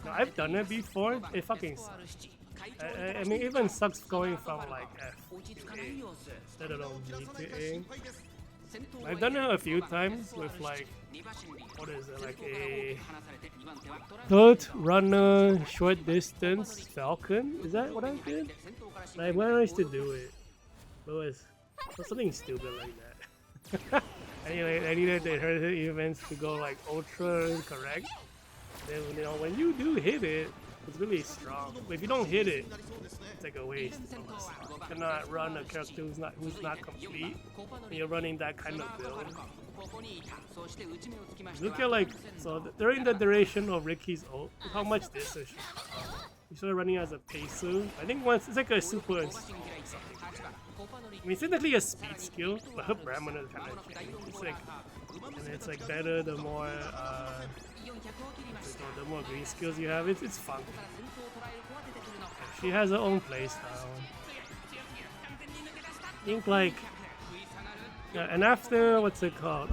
Now, I've done it before, it fucking sucks. I mean, it even sucks going from like F to A, let alone G to A. I've done it a few times with like, what is it, like a third runner short distance Falcon? Is that what I did? I managed to do it. But it was something stupid like that. Anyway, I needed the inherited events to go like ultra correct. Then, you know, when you do hit it, it's really strong. But if you don't hit it, it's like a waste. You cannot run a character who's not complete when you're running that kind of build. Look at like, so during the duration of Rickey's ult, look how much this is. You started running as a pacer. I think once it's like a super install or something like that. I mean, it's technically a speed skill, but her Brahmana is kind of changed. It's like, and it's like better the more green skills you have. It's fun. She has her own playstyle. I think like, yeah, and after what's it called?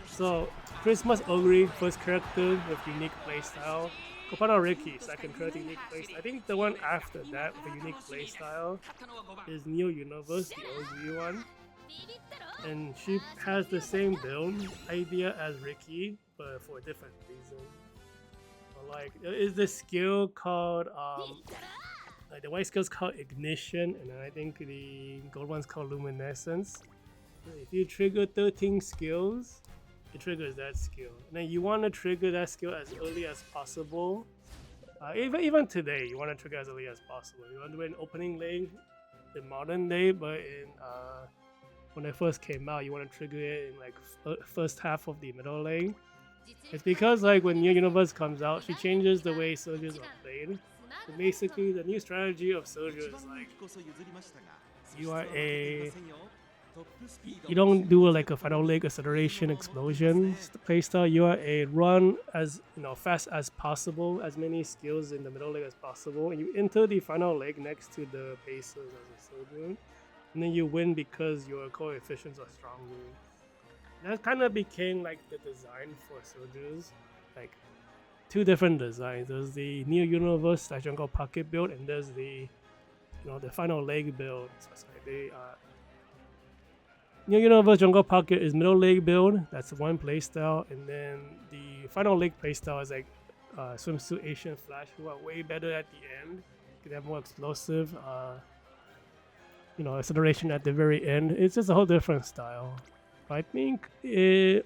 So Christmas Ogre, first character with unique playstyle. Kopano Rickey, second character, unique playstyle. I think the one after that with a unique playstyle is Neo Universe, the OG one. And she has the same build idea as Rickey, but for a different reason. But like, there is this skill called like the white skill's called Ignition, and then I think the gold one's called Luminescence. If you trigger 13 skills, it triggers that skill. And then you want to trigger that skill as early as possible. Even today, you want to trigger as early as possible. You want to do an opening lane in modern day, but in when it first came out, you want to trigger it in like first half of the middle lane. It's because like when New Universe comes out, she changes the way soldiers are played. So basically, the new strategy of soldiers is like you don't do like a final leg acceleration explosion playstyle. You are a run as fast as possible, as many skills in the middle leg as possible, and you enter the final leg next to the pacers as a soldier, and then you win because your coefficients are stronger. That kind of became like the design for soldiers, like 2 different designs. There's the Neo Universe / Jungle Pocket build, and there's the the final leg build. So it's like Neo Universe Jungle Pocket is middle leg build. That's one playstyle, and then the final leg playstyle is like Swimsuit Asian Flash, who are way better at the end. They have more explosive, acceleration at the very end. It's just a whole different style. I think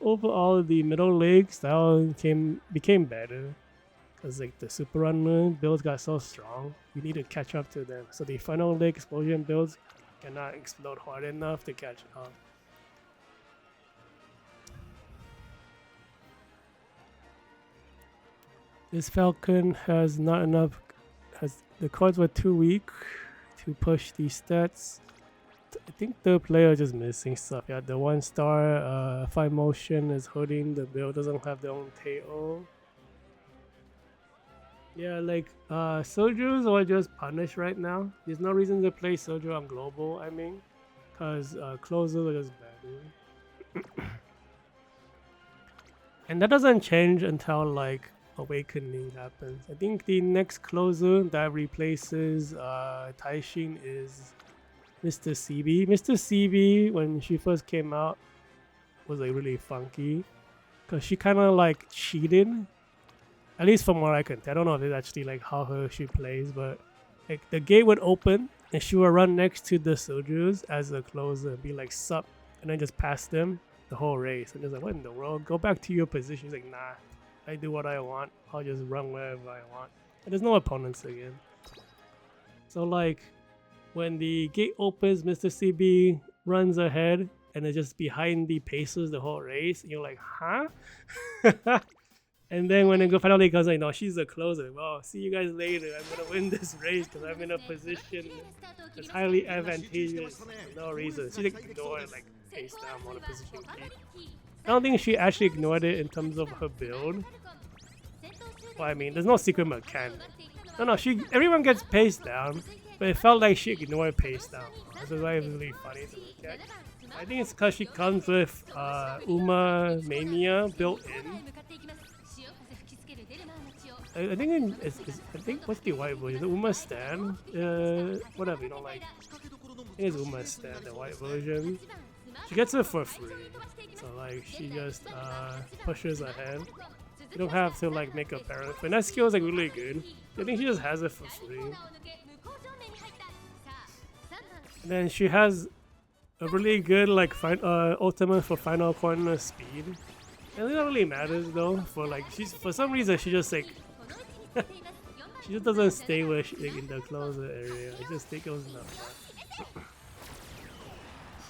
overall the middle leg style became better because like the super runner builds got so strong. You need to catch up to them. So the final leg explosion builds cannot explode hard enough to catch up. This Falcon has not enough. The cards were too weak to push these stats. I think the player is just missing stuff. Yeah, the 1-star 5 motion is hurting the build. Doesn't have their own tail. Yeah, like soldiers are just punished right now. There's no reason to play soldier on global. I mean, because closers are just better. And that doesn't change until like Awakening happens. I think the next closer that replaces Taishin is Mr. CB. Mr. CB, when she first came out, was like really funky because she kind of like cheated. At least from what I can tell. I don't know if it's actually like how she plays, but like the gate would open and she would run next to the soldiers as a closer and be like sup, and then just pass them the whole race. And it's like, what in the world? Go back to your position. She's like, nah, I do what I want. I'll just run wherever I want. And there's no opponents again. So like when the gate opens, Mr. CB runs ahead and it's just behind the pacers the whole race. And you're like, huh? And then when it finally goes like, no, she's a closer. Well, see you guys later. I'm gonna win this race because I'm in a position that's highly advantageous for no reason. She like ignored like pace down on a position key. I don't think she actually ignored it in terms of her build. Well, I mean, there's no secret mechanic. No, everyone gets paced down, but it felt like she ignored pace down. This is why it was really funny to look at. I think it's because she comes with Uma Mania built in. I think what's the white version? The Uma Stand? Whatever, you don't like. I think it's Uma Stand, the white version. She gets it for free. So like she just pushes ahead. You don't have to like make a parent. And that skill is like really good. I think she just has it for free. And then she has a really good like ultimate for final corner speed. And it don't really matters though. For like for some reason she just like she just doesn't stay where in the closer area. I just think it was enough.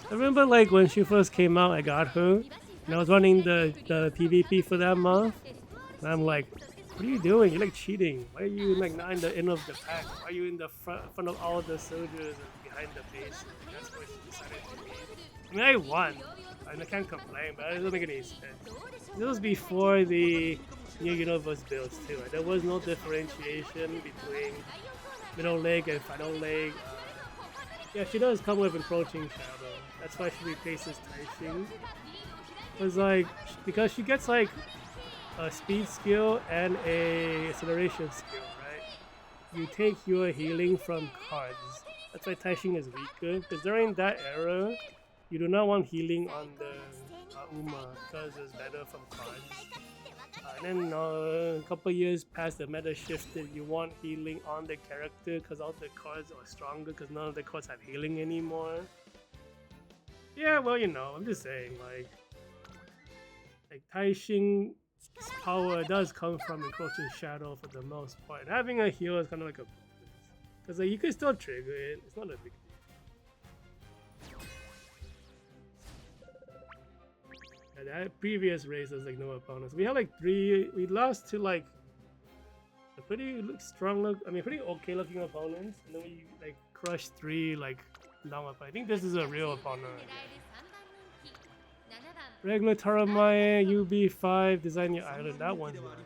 I remember like when she first came out, I got her, and I was running the PvP for that month, and I'm like, what are you doing? You're like cheating. Why are you like not in the end of the pack? Why are you in the front of all the soldiers and behind the base? And that's what she decided to be. I mean, I won, and I can't complain, but it doesn't make any sense. This was before the new universe builds too. There was no differentiation between middle leg and final leg. Yeah, she does come with encroaching shadow. That's why she replaces Taishin. Because she gets like a speed skill and a acceleration skill, right? You take your healing from cards. That's why Taishin is weaker. Because during that era, you do not want healing on the Uma because it's better from cards. And then a couple years past, the meta shifted. You want healing on the character because all the cards are stronger because none of the cards have healing anymore. Yeah, well, you know, I'm just saying, like Taishin's power does come from encroaching shadow for the most part. And having a heal is kind of like a bonus because you can still trigger it. It's not a big deal. That previous race was like no opponents. We had like we lost to like a pretty pretty okay looking opponents, and then we like crushed 3 like long opponents. I think this is a real opponent. Regular Tarumae, UB5, design your island. That one's not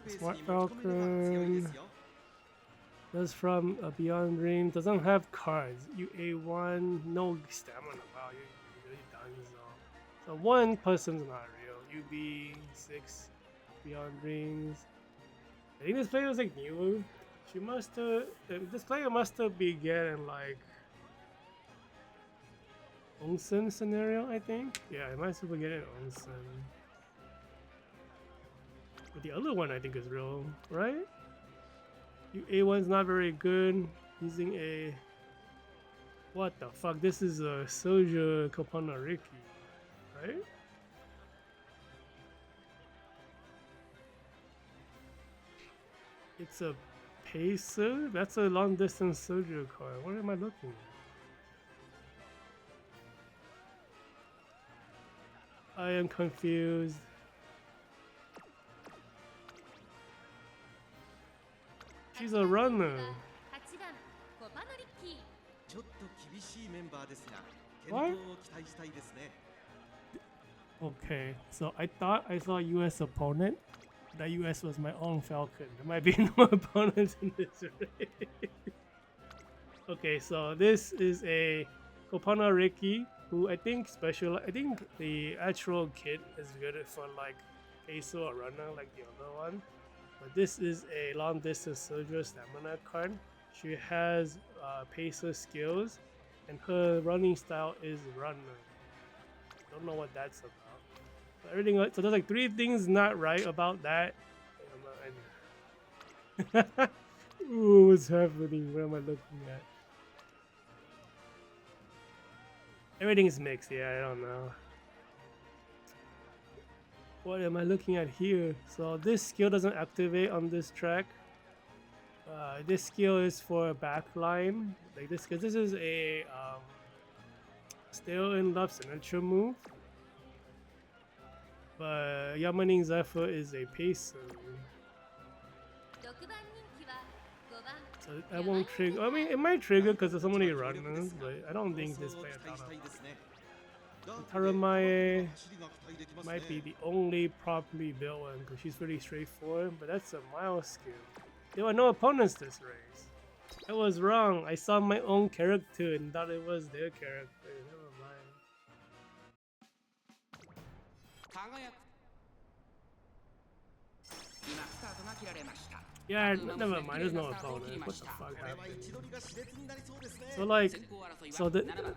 Smart Falcon. That's from Beyond Dream. Doesn't have cards. UA1, no stamina. Wow, you're really done. So one person's not real. UB6, Beyond Dreams. I think this player was like newer. She must have. This player must have been getting like Onsen scenario. I think. Yeah, I must have been getting Onsen. But the other one I think is real, right? A1's not very good. Using a... What the fuck? This is a Soja Kopana Rickey, right? It's a Pacer? That's a long distance Soja card. What am I looking at? I am confused. She's a runner. What? Okay, so I thought I saw a US opponent. That US was my own Falcon. There might be no opponents in this race. Okay, so this is a Kopana Rickey, who I think the actual kit is good for like Ace or runner like the other one. But this is a long distance soldier stamina card. She has pacer skills, and her running style is runner. Don't know what that's about. But everything so there's like 3 things not right about that. Ooh, what's happening? What am I looking at? Everything is mixed. Yeah, I don't know. What am I looking at here? So this skill doesn't activate on this track. This skill is for backline. Like this, because this is a still in love signature move. But Yamaning Zephyr is a pacer. So that won't trigger. I mean, it might trigger because there's so many runners, but I don't think this player thought of it. Tarumae might be the only properly built one because she's pretty straightforward, but that's a mild skill. There were no opponents this race. I was wrong. I saw my own character and thought it was their character. Never mind. Yeah, never mind. There's no opponent. What the fuck happened? So like,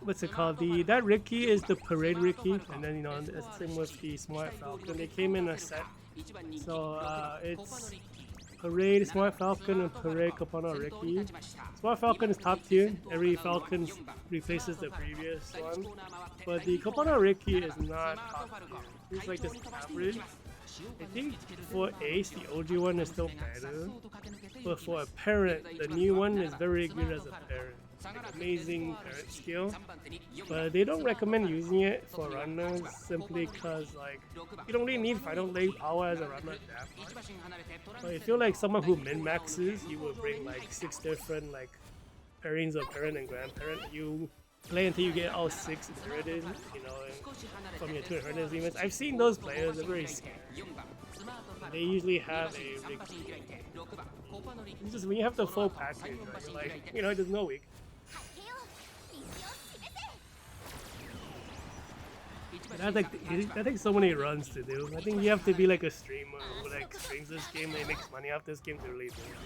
what's it called? That Rickey is the parade Rickey, and then it's same with the Smart Falcon. They came in a set, so it's Parade, Smart Falcon, and Parade Kopano Rickey. Smart Falcon is top tier. Every Falcon replaces the previous one. But the Kopano Rickey is not top tier. It's like just average. I think for Ace, the OG one is still better. But for a parent, the new one is very good as a parent. Like amazing parent skill. But they don't recommend using it for runners simply because like you don't really need final leg power as a runner that much. But I feel like someone who min-maxes, you would bring like 6 different like pairings of parent and grandparent. You play until you get all 6 inherited, from your 2 inheritance events. I've seen those players, they're very scary. They usually have a Rickey. It's just when you have the full package, right? You're like, there's no weak. That takes so many runs to do. I think you have to be like a streamer who like streams this game and makes money off this game to really do it.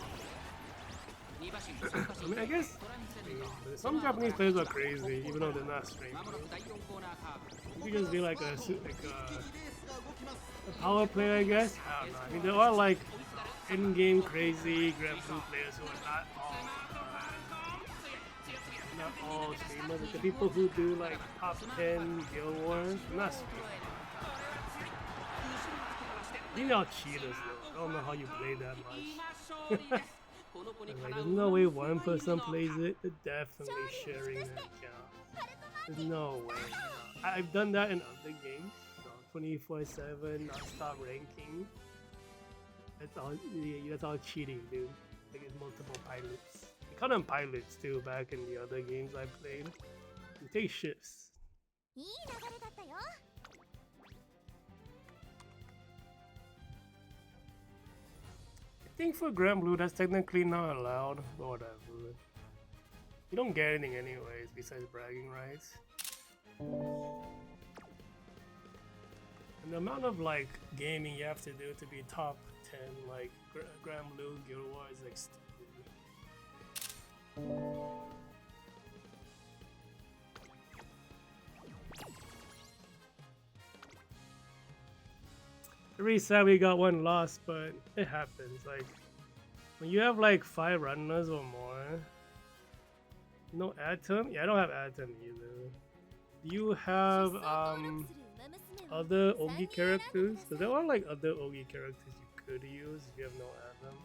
I mean, I guess some Japanese players are crazy, even though they're not streamers. You could just be like a power player, I guess. I don't know. I mean, there are like in-game crazy Grand Blue players who are not all streamers. Like the people who do like top 10 Guild Wars, not streamers. These are cheaters though. I don't know how you play that much. Like, there's no way one person plays it. They're definitely sharing that account. There's no way. I've done that in other games. 24/7 non-stop ranking. That's all cheating, dude. Like it's multiple pilots. They call them pilots too back in the other games I played. You take shifts. I think for Grand Blue that's technically not allowed, but whatever. You don't get anything anyways besides bragging rights. And the amount of like gaming you have to do to be top 10 like Grand Blue Guild Wars is like stupid. Very sad we got one loss, but it happens. Like when you have like 5 runners or more. No Atom? Yeah, I don't have Atom either. Do you have other Ogi characters? Because there are like other Ogi characters you could use if you have no Atom.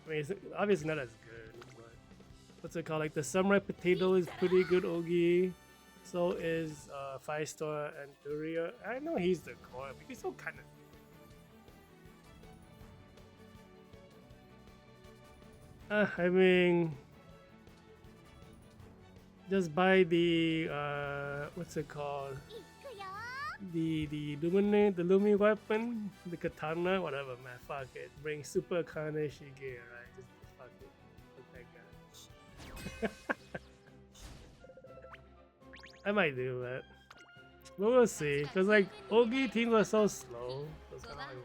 I mean, it's obviously not as good, but what's it called? Like the Samurai Potato is pretty good Ogi. So is 5-star and Thuria. I know he's the core, but he's still kind of. I mean, just buy the what's it called? The Lumi weapon, the katana, whatever, man. Fuck it. Bring Super Kane Shige, right? Just fuck it. Fuck that guy. I might do that. But we'll see. Because, like, Ogi teams are so slow. That's kind of like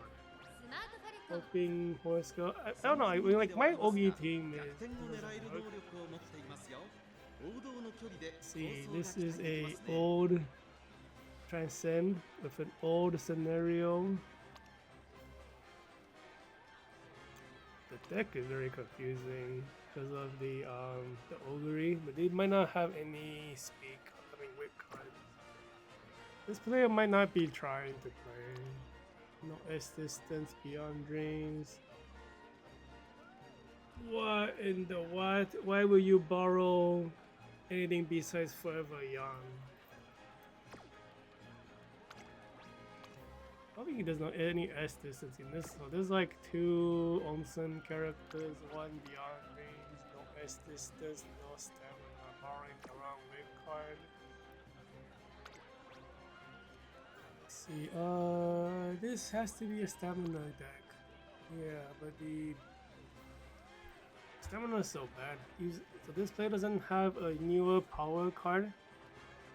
hoping horse go. I don't know. I mean, like, my Ogi team is. See, this is a old Transcend with an old scenario. The deck is very confusing because of the Ogre, but they might not have any speak. With cards. This player might not be trying to play. No assistance beyond dreams. What in the what? Why will you borrow anything besides Forever Young? I don't think he does not any S distance in this. So there's like 2 Onsen characters, 1 beyond dreams, no S distance, no stamina, borrowing the wrong wave card. see. This has to be a stamina deck. Yeah, but the stamina is so bad. So this player doesn't have a newer power card.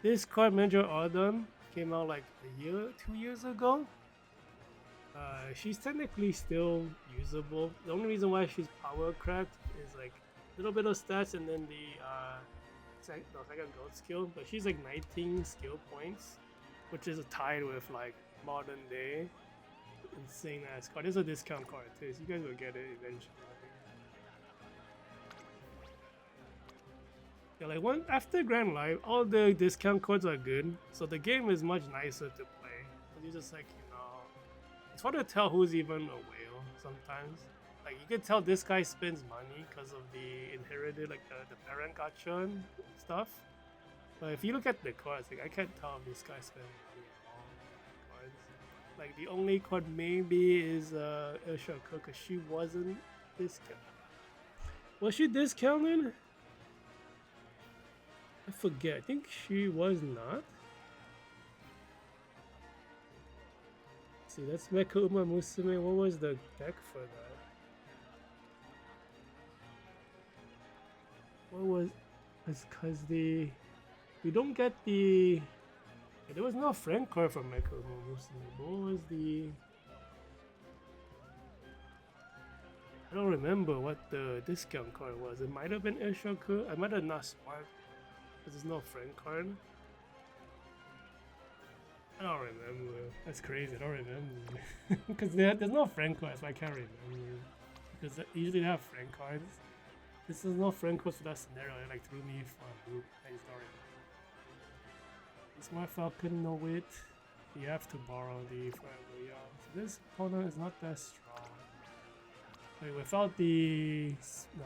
This card, Major Autumn, came out like a year, 2 years ago. She's technically still usable. The only reason why she's power cracked is like a little bit of stats and then the second gold skill. But she's like 19 skill points, which is tied with like modern day insane ass card. There's a discount card too, so you guys will get it eventually. Yeah, like after Grand Live, all the discount codes are good, so the game is much nicer to play. But you just like, you know, it's hard to tell who's even a whale sometimes. Like you can tell this guy spends money because of the inherited, like the parent gacha and stuff. But if you look at the cards, like I can't tell if this guy spends money at all. Cards. Like the only card maybe is Urshoku, because she wasn't discounted. Was she discounted? I forget. I think she was not. See, that's Mecha Uma Musume. What was the deck for that? What was? It's because we don't get the. There was no friend card for Mecha Uma Musume. What was the? I don't remember what the discount card was. It might have been Urshoku. I might have not smart. There's no friend card. I don't remember. That's crazy. I don't remember. Because there's no friend cards, so I can't remember. Because usually they have friend cards. This is no friend cards for that scenario. It like threw me for a loop. I just don't remember. Smart Falcon, no wit. You have to borrow the forever young. So this opponent is not that strong. Wait, without the no.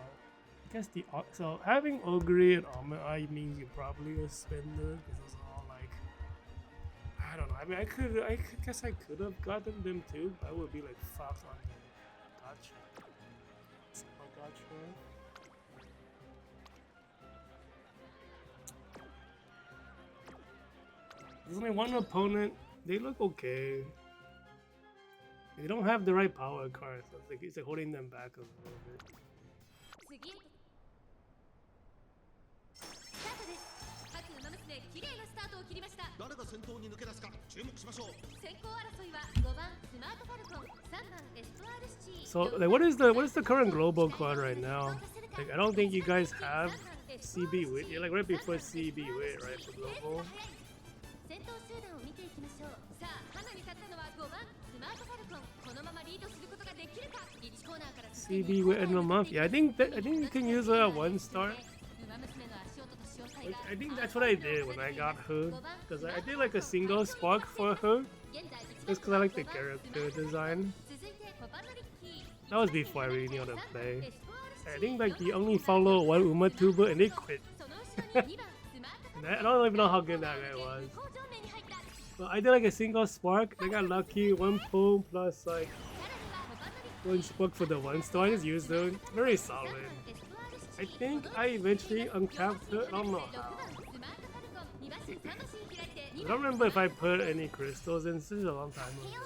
I guess the so having Ogre and Armor Eye means you're probably a spender because those are all like I don't know. I mean, I guess I could have gotten them too. But I would be like fucked on the gotcha. Gotcha. There's only one opponent. They look okay. They don't have the right power card, so it's like holding them back a little bit. 誰が先頭に抜け出すか注目しましょう。先行争いは5番スマートファルコン、3番エスポアールシティ。 So like what is the current global card right now? Like I don't think you guys have CB wit. You're like right before CB wit, right? For global. 先頭集団を見ていきましょう。さあ、花に立ったのは5番スマートファルコン。このままリードすることができるか。1コーナーから CB wit in a month. Yeah, I think you can use a 1 star. I think that's what I did when I got her, because I did like a single spark for her, just because I like the character design. That was before I really knew how to play. I think like you only follow one Uma tuber and they quit. I don't even know how good that guy was. So I did like a single spark, I got lucky, 1 pull plus like 1 spark for the 1 star, I just used them, very solid. I think I eventually uncapped her, I don't know how. I don't remember if I put any crystals in, this is a long time ago.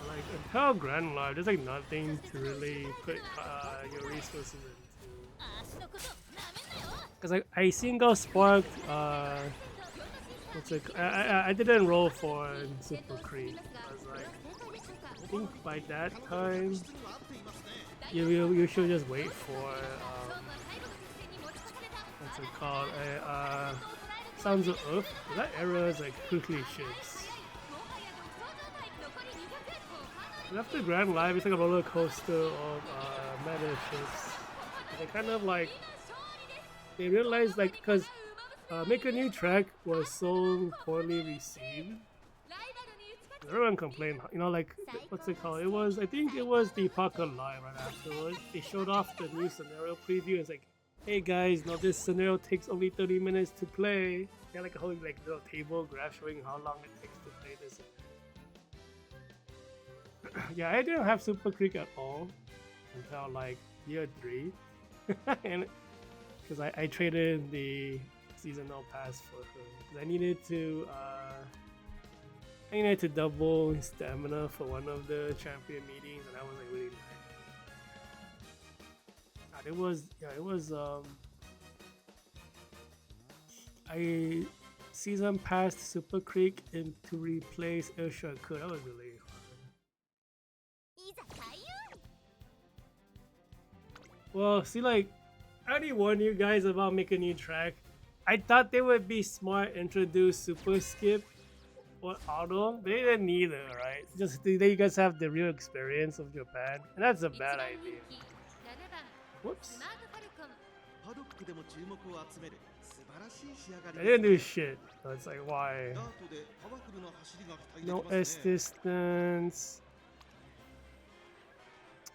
Like, until Grand Live, there's like nothing to really put your resources into. Because like, I single sparked, what's it, I didn't roll for Super Creek. I was like, I think by that time, you should just wait for what's it called? Sounds of Earth. That era is like quickly shifts. And after Grand Live, it's like a roller coaster of meta shifts. They kind of like they realized like because Make a New Track was so poorly received. Everyone complained, you know, like, what's it called? It was, I think it was the Pocket Live right afterwards. They showed off the new scenario preview. It's like, hey guys, now this scenario takes only 30 minutes to play. They had like a whole like little table graph showing how long it takes to play this. Yeah, I didn't have Super Creek at all until like year 3. And because I traded the seasonal pass for her. 'Cause I needed to double stamina for one of the champion meetings, and that was like really nice. It was I season passed Super Creek and to replace Airshot Coup. That was really fun. Well, see, like, I already warned you guys about making a new track. I thought they would be smart, introduce Super Skip or Auto. They didn't either, right? Just you guys have the real experience of Japan, and that's a bad idea. Whoops. I didn't do shit. So it's like, why? No S distance.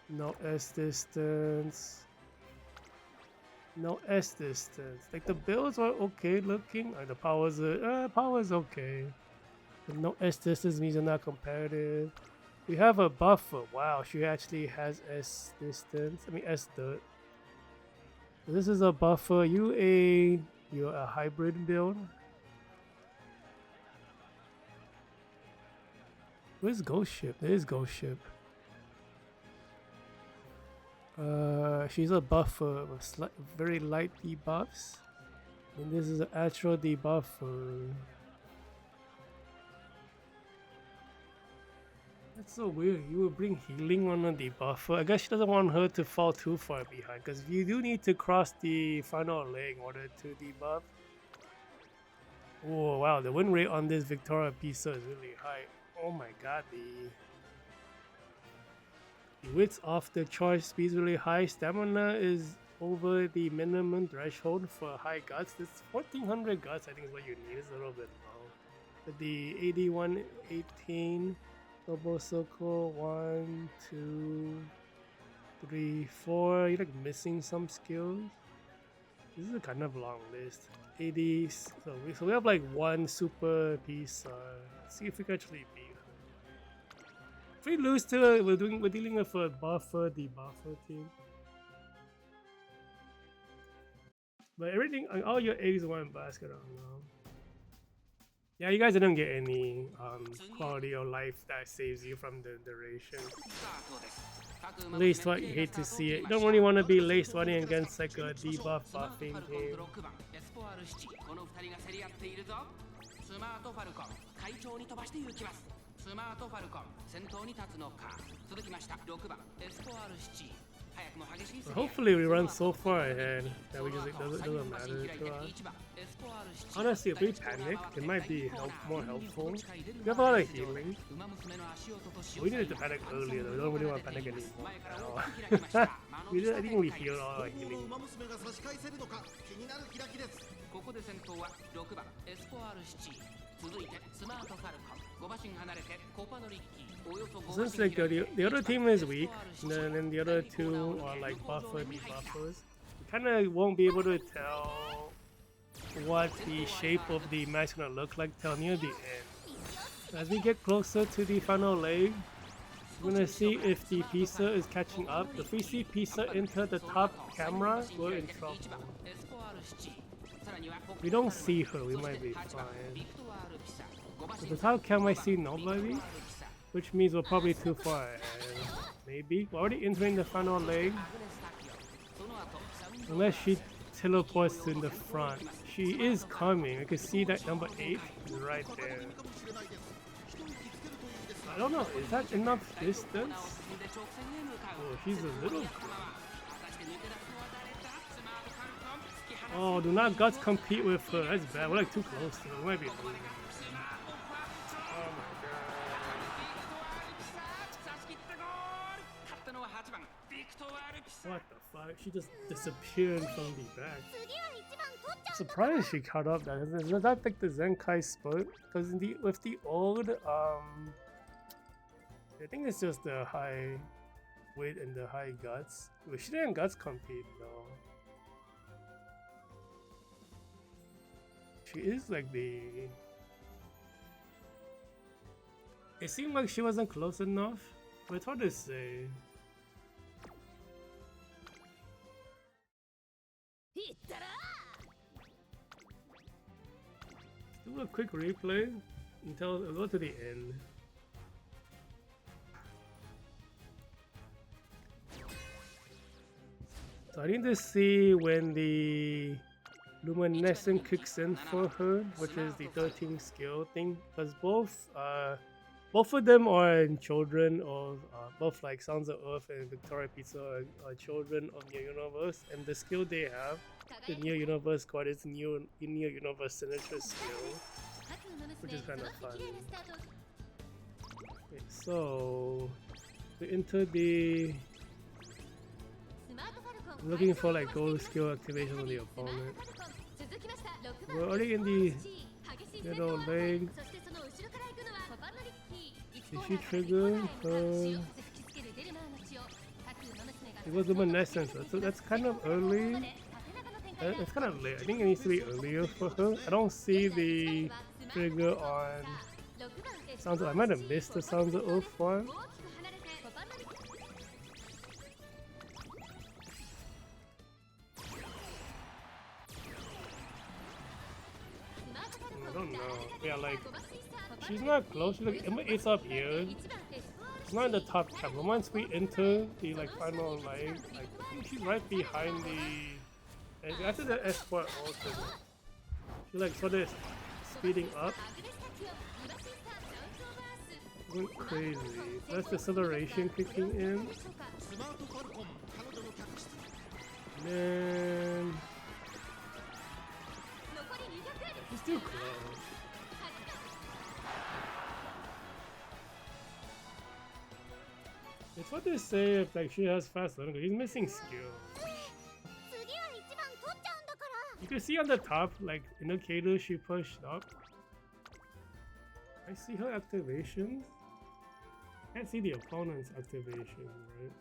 No S distance. No S distance. Like the builds are okay looking. Like the power's okay. But no S distance means they're not competitive. We have a buffer. Wow, she actually has S distance. I mean S dirt. So this is a buffer. You're a hybrid build. Where's Ghost Ship? There is Ghost Ship. She's a buffer with very light debuffs. And this is an actual debuffer. That's so weird. You would bring healing on a debuffer. I guess she doesn't want her to fall too far behind, because you do need to cross the final leg in order to debuff. Oh wow, the win rate on this Victoria Pisa is really high. Oh my god, the width off the charge speed is really high. Stamina is over the minimum threshold for high guts. This 1400 guts, I think, is what you need. It's a little bit low. But the 8118 double circle, 1, 2, 3, 4. You're like missing some skills. This is a kind of long list. 80. So we have like one super piece. Let's see if we can actually beat her. If we lose to her, we're dealing with a buffer, debuffer team. But everything, all your eggs in one basket, I don't know. Yeah, you guys didn't get any quality of life that saves you from the duration. Laced White, you hate to see it. You don't really want to be laced whiting against like a debuff buffing team. Hopefully we run so far ahead that we just it doesn't matter to us. Honestly, if we panic, it might be more helpful. We have a lot of healing. We needed to panic earlier though. We don't really want to panic anymore. I think we healed all our healing. Since like the other team is weak, and then the other two are like buffer debuffers, you kind of won't be able to tell what the shape of the match is gonna look like till near the end. As we get closer to the final leg, we're gonna see if the Pisa is catching up. If we see Pisa enter the top camera, we're in trouble. If we don't see her, we might be fine. If the top camera, I see nobody, which means we're probably too far ahead. Maybe. We're already entering the final leg. Unless she teleports to the front. She is coming. You can see that number 8 is right there. I don't know, is that enough distance? Oh, she's a little... Oh, do not guts compete with her. That's bad. We're like too close to her. We might be losing. Oh my god. What the fuck? She just disappeared from the back. I'm surprised she caught up. Is that like the Zenkai spot? Because with the old, I think it's just the high weight and the high guts. Well, she didn't guts compete though. She is like the... It seemed like she wasn't close enough, but it's hard to say. do a quick replay until go to the end. So I need to see when the luminescent kicks in for her, which is the 13 skill thing, because both of them are children of both like Sons of Earth and Victoria Pizza are children of Neo Universe, and the skill they have, the Neo Universe card is Neo Universe signature skill, which is kind of fun. Okay, so we enter the looking for like gold skill activation on the opponent. We're already in the middle leg. Did she trigger? It was luminescence, so that's kind of early. It's kind of late. I think it needs to be earlier for her. I don't see the trigger on Sounds. I might have missed the Sounds of Earth one. I don't know. Yeah, like she's not close. She's like it's up here. It's not in the top cap. But once we enter the like final line, like I think she's right behind the. After the escort also, she's like sort of speeding up. Went crazy. That's the acceleration kicking in. And then he's too close. It's what they say if like she has fast learning. He's missing skill. You can see on the top, like indicator she pushed up. I see her activation. Can't see the opponent's activation, right?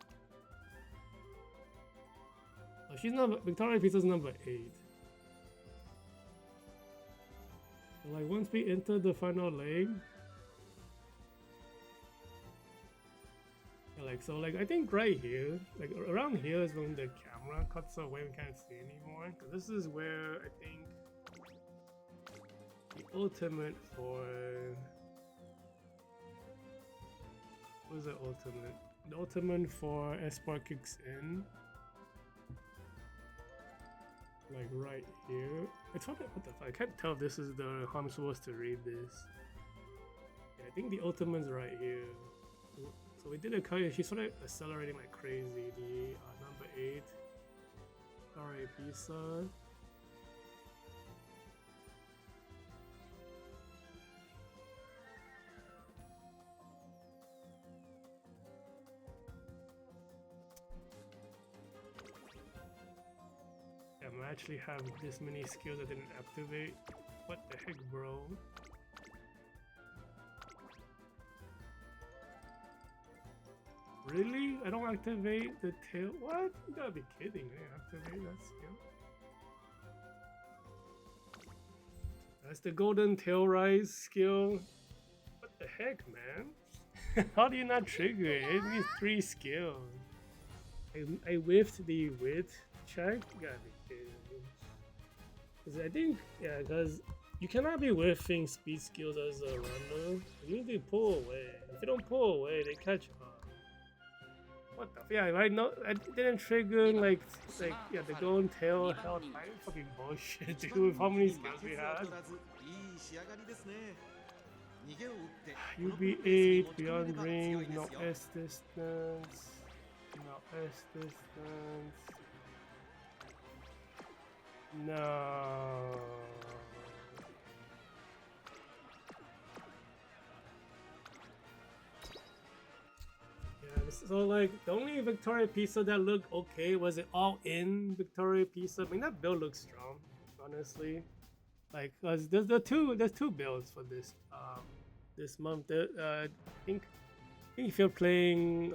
Oh, she's not Victoria Pizza's number 8. So, like once we enter the final leg, like so, like I think right here, like around here is when the camera cuts away. We can't see anymore. Cause this is where I think the ultimate for. What is the ultimate? The ultimate for Espark kicks in. Like right here. It's what the fuck? I can't tell if this is how I'm supposed to read this. Yeah, I think the ultimate's right here. So we did a cut. She's sort of accelerating like crazy. The number 8. Alright, Pizza. I actually have this many skills I didn't activate. What the heck, bro? Really? I don't activate the tail? What? You gotta be kidding me. Activate that skill? That's the golden tail rise skill. What the heck, man? How do you not trigger it? It needs 3 skills. I whiffed the width check. You gotta be kidding me. Cause I think, yeah, because you cannot be whiffing speed skills as a runner. You need to pull away. If you don't pull away, they catch up. What the? Yeah, right? No, I didn't trigger like yeah, the golden tail held. Fucking bullshit, dude. How many skills we had? UB8, beyond range, no S distance, no S distance. No. Yeah, so like the only Victoria Pizza that looked okay was it all in Victoria Pizza. I mean that build looks strong, honestly. Like cause there's two builds for this this month. I think if you're playing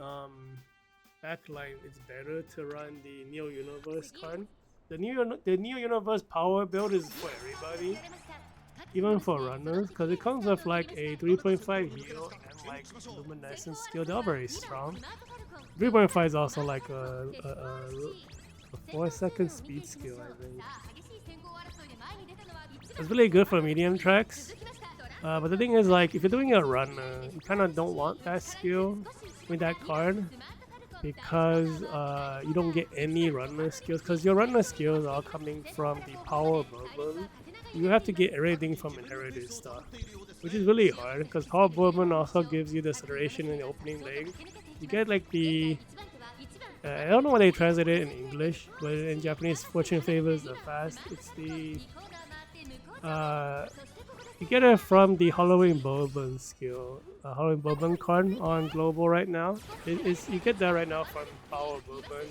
backline, it's better to run the Neo Universe card. The Neo Universe power build is for everybody, even for runners, because it comes with like a 3.5 heal and like luminescence skill. They're all very strong. 3.5 is also like a a 4-second speed skill, I think. It's really good for medium tracks. But the thing is, like, if you're doing a runner, you kind of don't want that skill with that card because you don't get any runner skills. Because your runner skills are coming from the power bourbon. You have to get everything from inherited stuff, which is really hard because power bourbon also gives you the acceleration in the opening leg. You get like the I don't know why they translate it in English, but in Japanese, fortune favors the fast. It's the you get it from the Halloween Bourbon skill, Halloween Bourbon card on global right now. You get that right now from Power Bourbon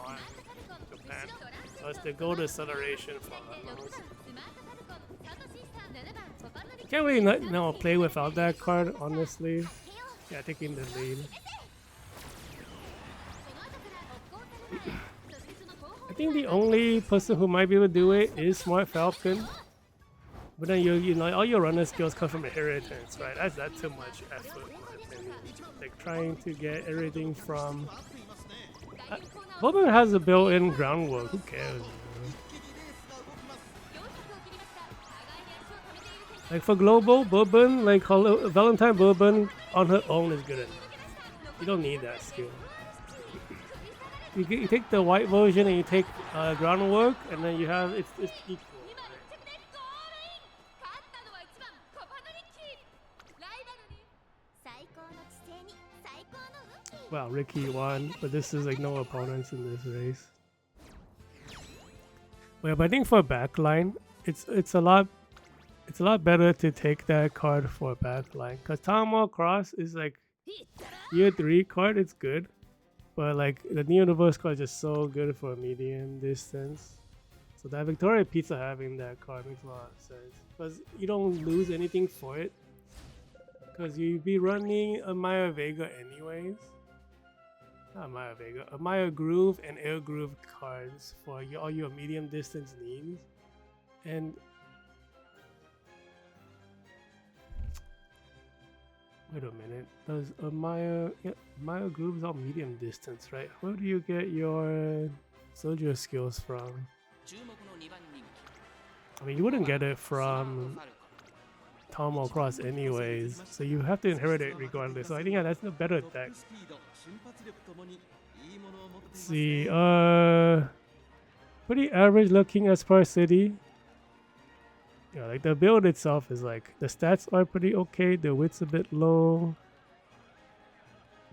on Japan. So it's the gold acceleration for Hunters. You can't really play without that card, honestly. Yeah, taking the lead. I think the only person who might be able to do it is Smart Falcon. But then you know all your runner skills come from inheritance, right? That's too much effort, in my opinion. Like trying to get everything from. Bourbon has a built-in groundwork. Who cares? Like for global Bourbon, like Valentine Bourbon on her own is good enough. You don't need that skill. You take the white version and you take groundwork, and then you have it's equal. Wow, Rickey won, but this is like no opponents in this race. Well, but I think for backline, it's a lot better to take that card for backline because Tarumae Cross is like year 3 card. It's good, but like the New Universe card is just so good for medium distance. So that Victoria Pizza having that card makes a lot of sense because you don't lose anything for it because you'd be running a Maya Vega anyways. Not Maya Vega, a Maya Groove and Air Groove cards for all your medium distance needs. And wait a minute, does a Maya Groove is all medium distance, right? Where do you get your soldier skills from? I mean, you wouldn't get it from Tarumae Cross anyways, so you have to inherit it regardless. So I think that's the better deck. Let's see, pretty average looking as far as city. Yeah, like the build itself is like the stats are pretty okay. The width's a bit low.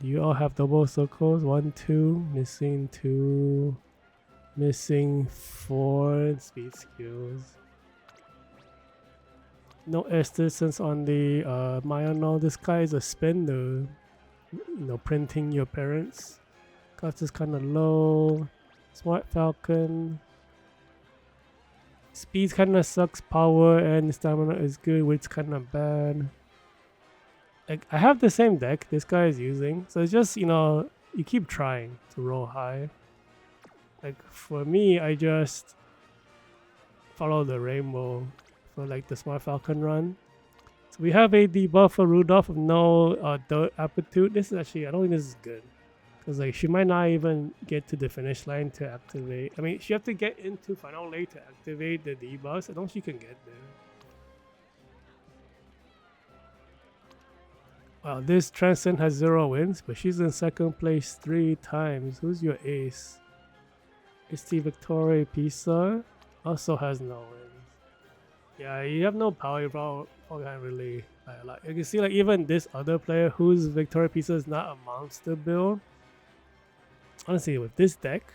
Do you all have double circles? 1, 2, missing 2, missing 4 speed skills. No S distance on the Maya. No, this guy is a spender. You know, printing your parents. Cost is kind of low. Smart Falcon. Speed kind of sucks. Power and stamina is good, which is kind of bad. Like I have the same deck this guy is using, so it's just you keep trying to roll high. Like for me, I just follow the rainbow for like the Smart Falcon run. So we have a debuffer Rudolph of no dirt aptitude. This is actually I don't think this is good. Because like she might not even get to the finish line to activate. I mean, she have to get into final lane to activate the debuffs. I don't think she can get there. Wow, this Transcend has 0 wins, but she's in second place 3 times. Who's your ace? It's the Victoria Pisa. Also has no wins. Yeah, you have no power. You probably can't really play a lot. You can see like even this other player whose Victoria Pisa is not a monster build. Honestly, with this deck,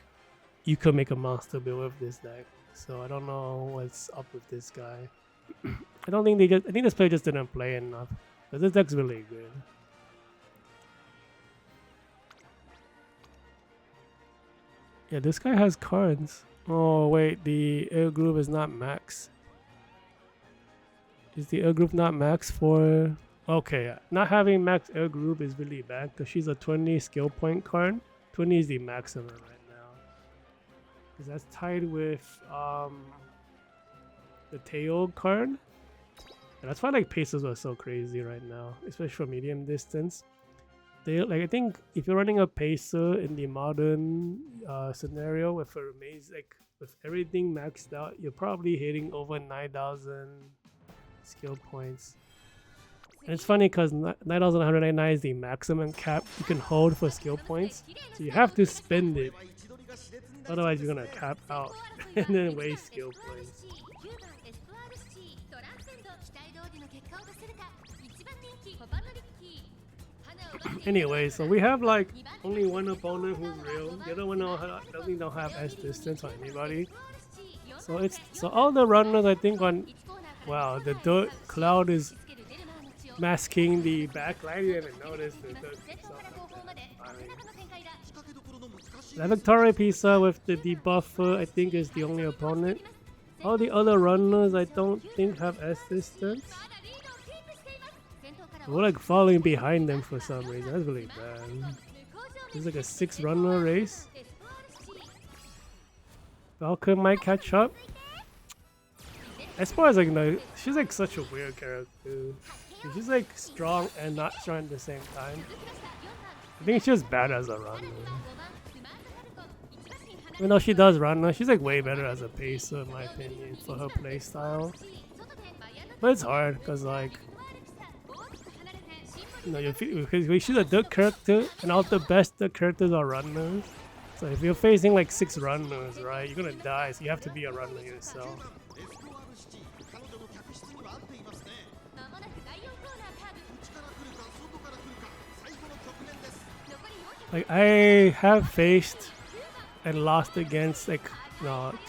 you could make a monster build with this deck. So I don't know what's up with this guy. I think this player just didn't play enough. But this deck's really good. Yeah, this guy has cards. Oh wait, the air groove is not max. Is the air groove not max for... Okay, not having max air groove is really bad because she's a 20 skill point card. 20 is the maximum right now. Because that's tied with the Teo card. And that's why like paces are so crazy right now, especially for medium distance. they like I think if you're running a pacer in the modern scenario with a maze like with everything maxed out, you're probably hitting over 9,000 skill points. And it's funny because 9,199 is the maximum cap you can hold for skill points, so you have to spend it. Otherwise, you're gonna cap out and then waste skill points. Anyway, so we have like only one opponent who's real. The other one don't have S distance on anybody. So all the runners I think on the dirt cloud is masking the backline. I didn't even notice the dirt. The Victoria Pizza with the debuffer I think is the only opponent. All the other runners I don't think have S distance. We're like falling behind them for some reason. That's really bad. It's like a 6-runner race. Falcon might catch up. As far as like she's like such a weird character. She's like strong and not strong at the same time. I think she's just bad as a runner. Even though she does run, she's like way better as a pacer in my opinion for her playstyle. But it's hard because like she's a dirt character and all the best dirt characters are runners. So if you're facing like 6 runners, right, you're gonna die. So you have to be a runner yourself. Like I have faced and lost against like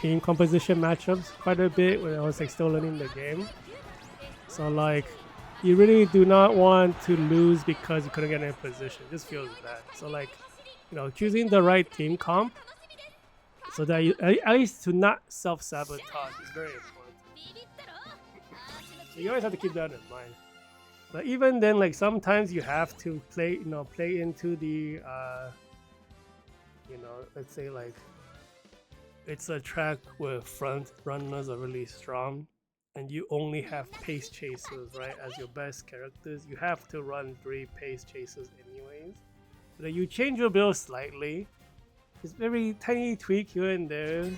team composition matchups quite a bit when I was like still learning the game. So like you really do not want to lose because you couldn't get in position. This feels bad. So like choosing the right team comp so that you at least to not self-sabotage is very important. So you always have to keep that in mind. But even then, like sometimes you have to play into the let's say like it's a track where front runners are really strong and you only have pace chasers, right, as your best characters. You have to run 3 pace chasers anyways. So you change your build slightly. It's very tiny tweak here and there.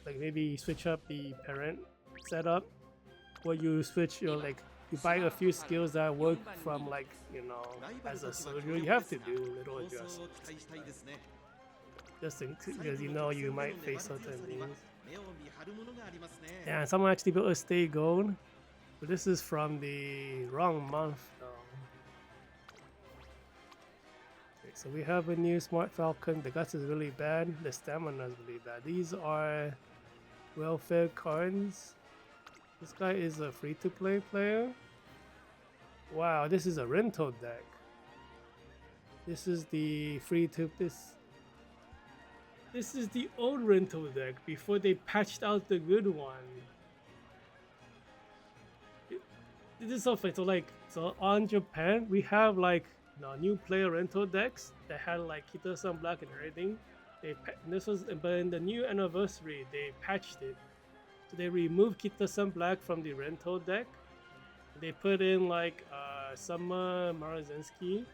Like maybe you switch up the parent setup, or you switch your you buy a few skills that work from as a soldier. You have to do little adjustments. Just because you might face certain things. Yeah, someone actually built a stay gold, but this is from the wrong month though. Okay, so we have a new Smart Falcon. The guts is really bad. The stamina is really bad. These are welfare cards. This guy is a free-to-play player. Wow, this is a rental deck. This is the This is the old rental deck before they patched out the good one. This is so funny. So on Japan, we have new player rental decks that had like Kita-san Black and everything. But in the new anniversary, they patched it. So they removed Kita-san Black from the rental deck. They put in Summer Marazinski.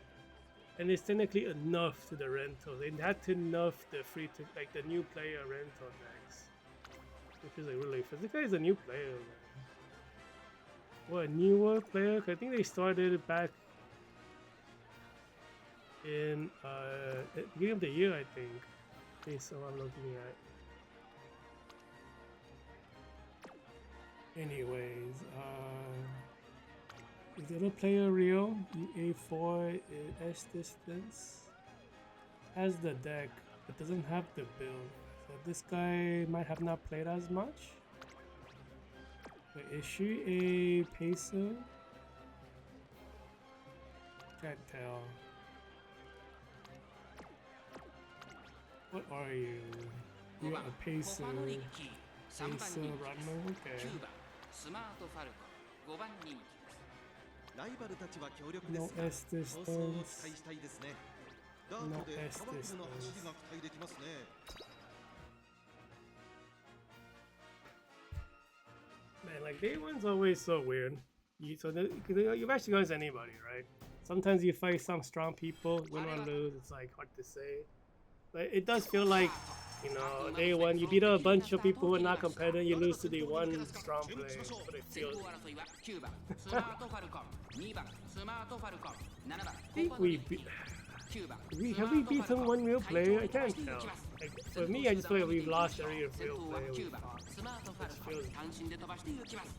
And it's technically a nerf to the rental. They had to nerf the the new player rental decks, which is really fun. This guy is a new player, man. What, a newer player? I think they started back in at the beginning of the year, I think. Okay, so I'm looking at. Anyways, is the other player real? A4 S distance has the deck but doesn't have the build. So this guy might have not played as much. Wait, is she a pacer? Can't tell. What are you? You're a pacer. Pacer runner? Okay. No S distance. No S distance. Man, day one's always so weird. You've actually gone against anybody, right? sometimes you fight some strong people, win or lose, it's like hard to say. But it does feel like, you know, day one you beat up a bunch of people who are not competitive, you lose to the one strong player. That's what it 先 feels 頭 like. 争いは9番スマートファルコン2番スマートファルコン7番 I think we beat. 9番 Have we beaten one real player? I can't tell. Like, for me, I just feel like we've lost every real 先頭は player 9 we've 番 fought. スマートファルコン単身で飛ばしていきます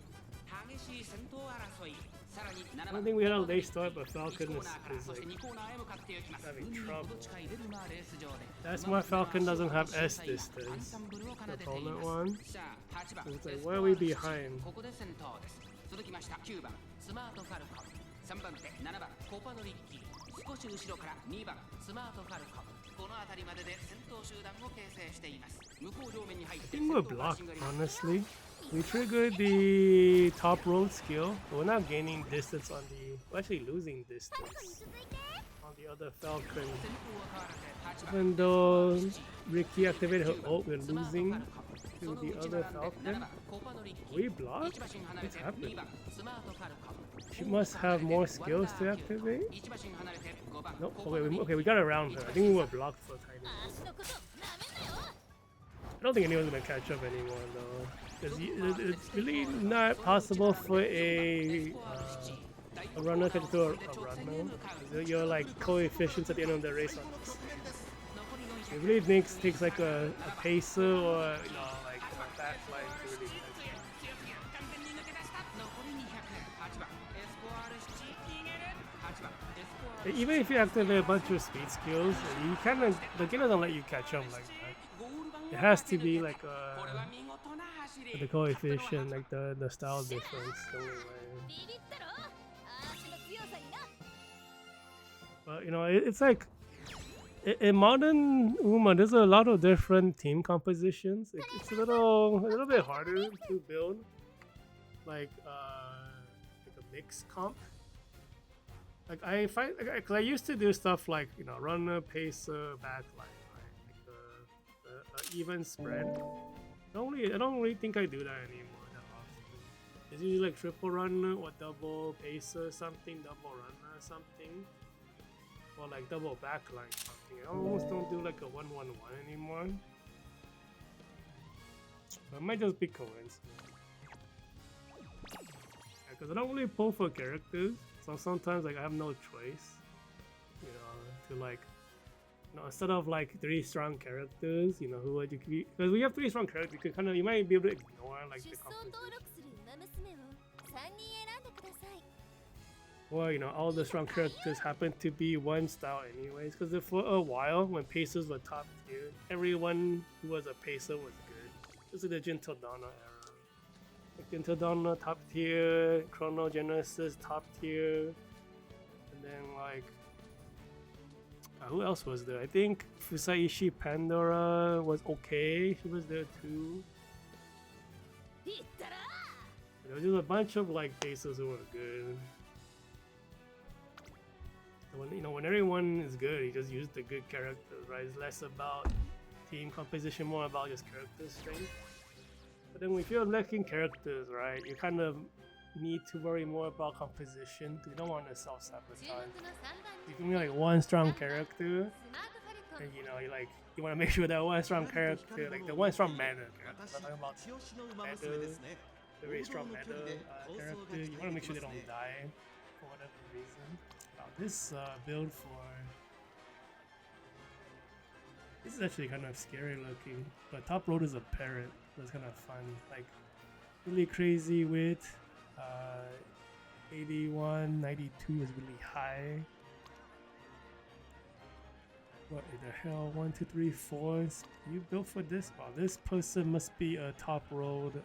激しい先頭争いさらに7 I 番 don't think we had a late start, but 1 Falcon コー is, ナーから is そして like. 2コーナーへ向かっていきます having 海に trouble. 程近いレルマーレース場で That's why Falcon doesn't have S distance. アンサンブルを奏でてい Opponent ます one. さあ8番 It's like, why are we behind? ここで先頭です続きました9番スマートファルコン3番手7番コパのリッキー少し後ろから2番スマートファルコンこの辺りまでで先頭集団を形成しています向こう上面に入っ I て think 先 we're 頭は blocked, シンガリ honestly. We triggered the top road skill, but we're not gaining distance on the. We're actually losing distance on the other Falcon. 先頭は変わらず8 Even 番 though Rickey activated her ult, we're losing to the other Falcon. We blocked? 1馬身離れ What's て happening? 2番スマートファルコン She must have more skills to activate? 1馬身離れて5番 No, okay, we got around her. I think we were blocked for a tiny bit. 足のことなめんなよ I don't think anyone's gonna catch up anymore though. Because it's really not possible for a runner to do a runner. Your like coefficients at the end of the race on this. It really takes like a pacer or you know like a backline to really catch up. 完全に抜け出した残り200 8番エスコアル7逃げる8番エスコアル Even if you activate a bunch of speed skills, you kind of the game doesn't let you catch up like that. ゴール板を It has to be like これは見事な走り the coefficient, like the style difference. The only way. ビビったろ足の強さにな But you know, it's like in modern Uma, there's a lot of different team compositions. It's a little bit harder to build, like a mixed comp. Like I find, cause I used to do stuff like you know runner, pacer, backline, right? Like the even spread. I don't really think I do that anymore that often. It's usually like triple runner or double pacer something, double runner something, or like double backline something. I almost don't do like a 1-1-1 anymore. But it might just be coincidence. Because I don't really pull for characters, so sometimes like I have no choice, you know, to like, you know, instead of like 3 strong characters, you know, who would you be? Because we have 3 strong characters, you can kind of you might be able to ignore like 出 the 走登 composition. 録する馬娘を3人選んでください Or you know, all the strong characters happen to be one style anyways. Because for a while, when pacers were top tier, everyone who was a pacer was good. This is the Gentle Donna era. Like Gentle Donna top tier, Chrono Genesis top tier, and then like who else was there? I think Fusaishi Pandora was okay. She was there too. 言ったら There was just a bunch of like pacers who were good. When you know when everyone is good, you just use the good characters, right? It's less about team composition, more about just character strength. But then if you're lacking characters, right, you kind of need to worry more about composition. You don't want to 注 self-sabotage. 目の3番 You 人 can be like one strong character, スマートファルコン and you know you want to make sure that one strong character, like the one strong meta character. I'm talking about 強しの馬娘ですね the very strong meta character. You want to make sure they don't die for whatever reason. Wow, this build for this is actually kind of scary looking. But top road is a parrot. That's kind of fun. Like really crazy with 81, 92 is really high. What the hell? 1, 2, 3, 4. You built for this? Wow, this person must be a top road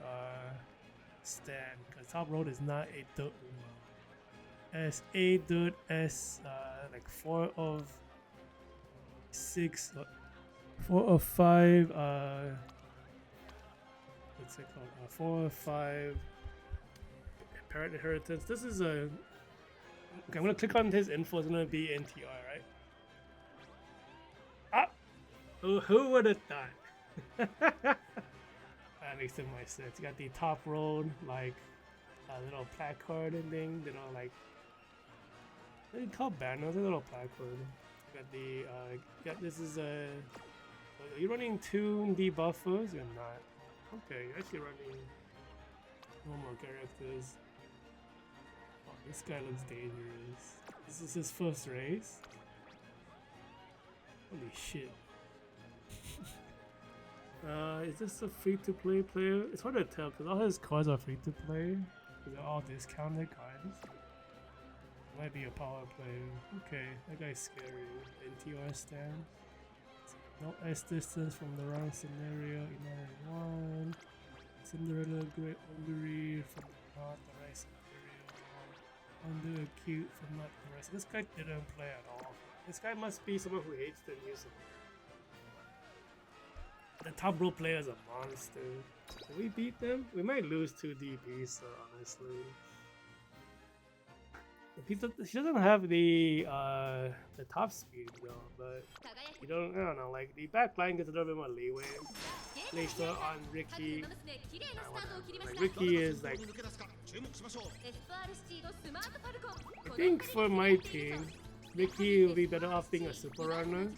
stand. Because top road is not a dirt S A dirt S like 4 of 6 4 of 5 what's it called 4 of 5 parent inheritance. This is a okay, I'm gonna click on his info. It's gonna be NTR, right? Ah, who would have thought? That makes it more sense. You got the top road like a little placard and thing, you know, like They call banners, a little backward. Got the this is a. Are you running 2 debuffers? You're not. Okay, you're actually running normal characters. Oh, this guy looks dangerous. This is his first race. Holy shit. Is this a free-to-play player? It's hard to tell because all his cards are free-to-play. They're all discounted cards. Might be a power player. Okay, that guy's scary. NTR stance. No S distance from the wrong scenario. United 1. Cinderella Great Ogre from not the right scenario. Under acute from not the right. This guy didn't play at all. This guy must be someone who hates the music. The top row player is a monster. Can we beat them? We might lose 2 DPs, so honestly. He doesn't have the top speed though, but I don't know, like the back line gets a little bit more leeway. Based on Rickey. Like Rickey is like, I think for my team, Rickey will be better off being a super runner.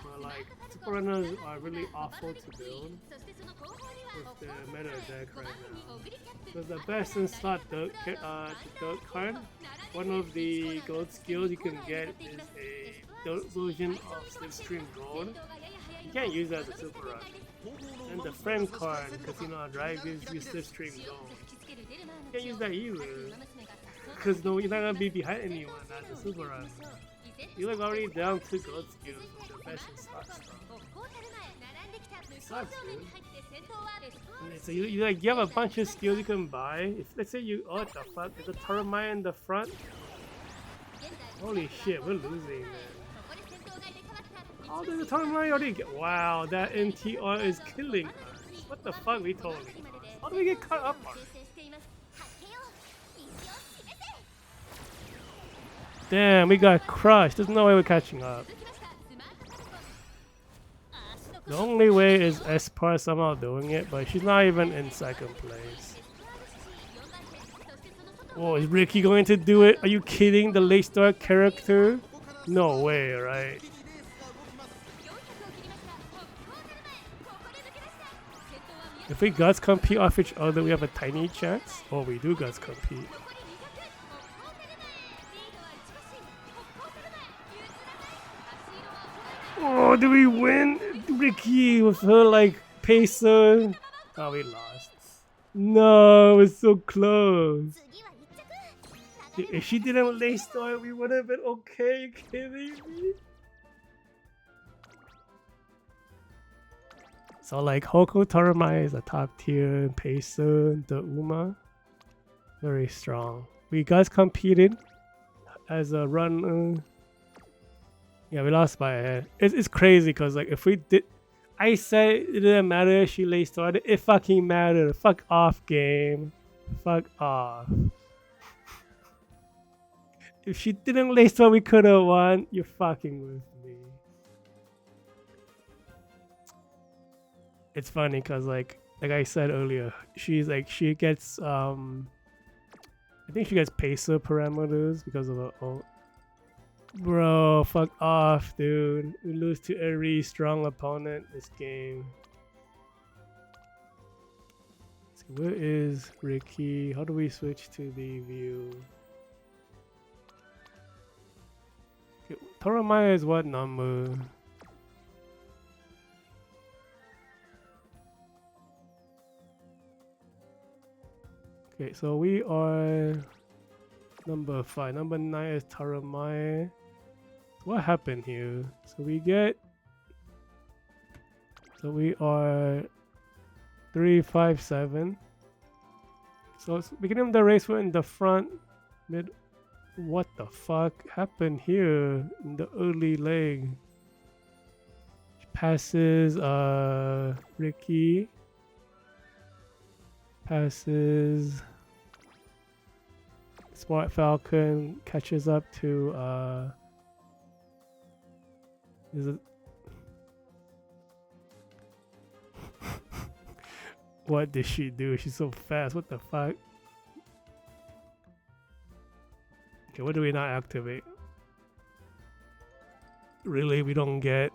But like super runners are really awful to build with the meta deck right now. So the best in slot dirt card, one of the gold skills you can get is a dirt version of Slipstream Gold. You can't use that as a super run. And the friend card, Casino Drive, gives you Slipstream Gold. You can't use that either. Because no, you're not gonna be behind anyone as a super run. You're like already down 2 gold skills with the best in slot stuff. Sucks, dude. So you have a bunch of skills you can buy. If let's say you, oh what the fuck, there's a Tarumae in the front. Holy shit, we're losing, man. Oh, there's a Tarumae already. Wow, that NTR is killing us. What the fuck, we totally lost. How do we get caught up on it? Damn, we got crushed. There's no way we're catching up. The only way is Espar somehow doing it, but she's not even in second place. Oh, is Rickey going to do it? Are you kidding? The late start character? No way, right? If we guts compete off each other, we have a tiny chance. Oh, we do guts compete. Oh, did we win? Rickey with her like pacer. Oh, we lost. No, it was so close. If she didn't lay start, we would have been okay. Are you kidding me? So like Hoko Tarumae is a top tier pacer. The Uma, very strong. We guys competed as a run. Yeah, we lost by a head. It's crazy because like if we did, I said it didn't matter if she lay started. It fucking mattered. Fuck off, game. Fuck off. If she didn't lay start, we could have won. You're fucking with me. It's funny because like I said earlier, she's like she gets I think she gets pacer parameters because of her ult. Bro, fuck off, dude. We lose to a really strong opponent this game. So where is Rickey? How do we switch to the view? Okay, Tarumae is what number? Okay, so we are number 5. Number 9 is Tarumae. What happened here? So we are 3, 5, 7. So it's beginning of the race, we're in the front mid. What the fuck happened here in the early leg? She passes Rickey. Passes Smart Falcon, catches up to is it what did she do? She's so fast. What the fuck? Okay, what do we not activate? Really, we don't get...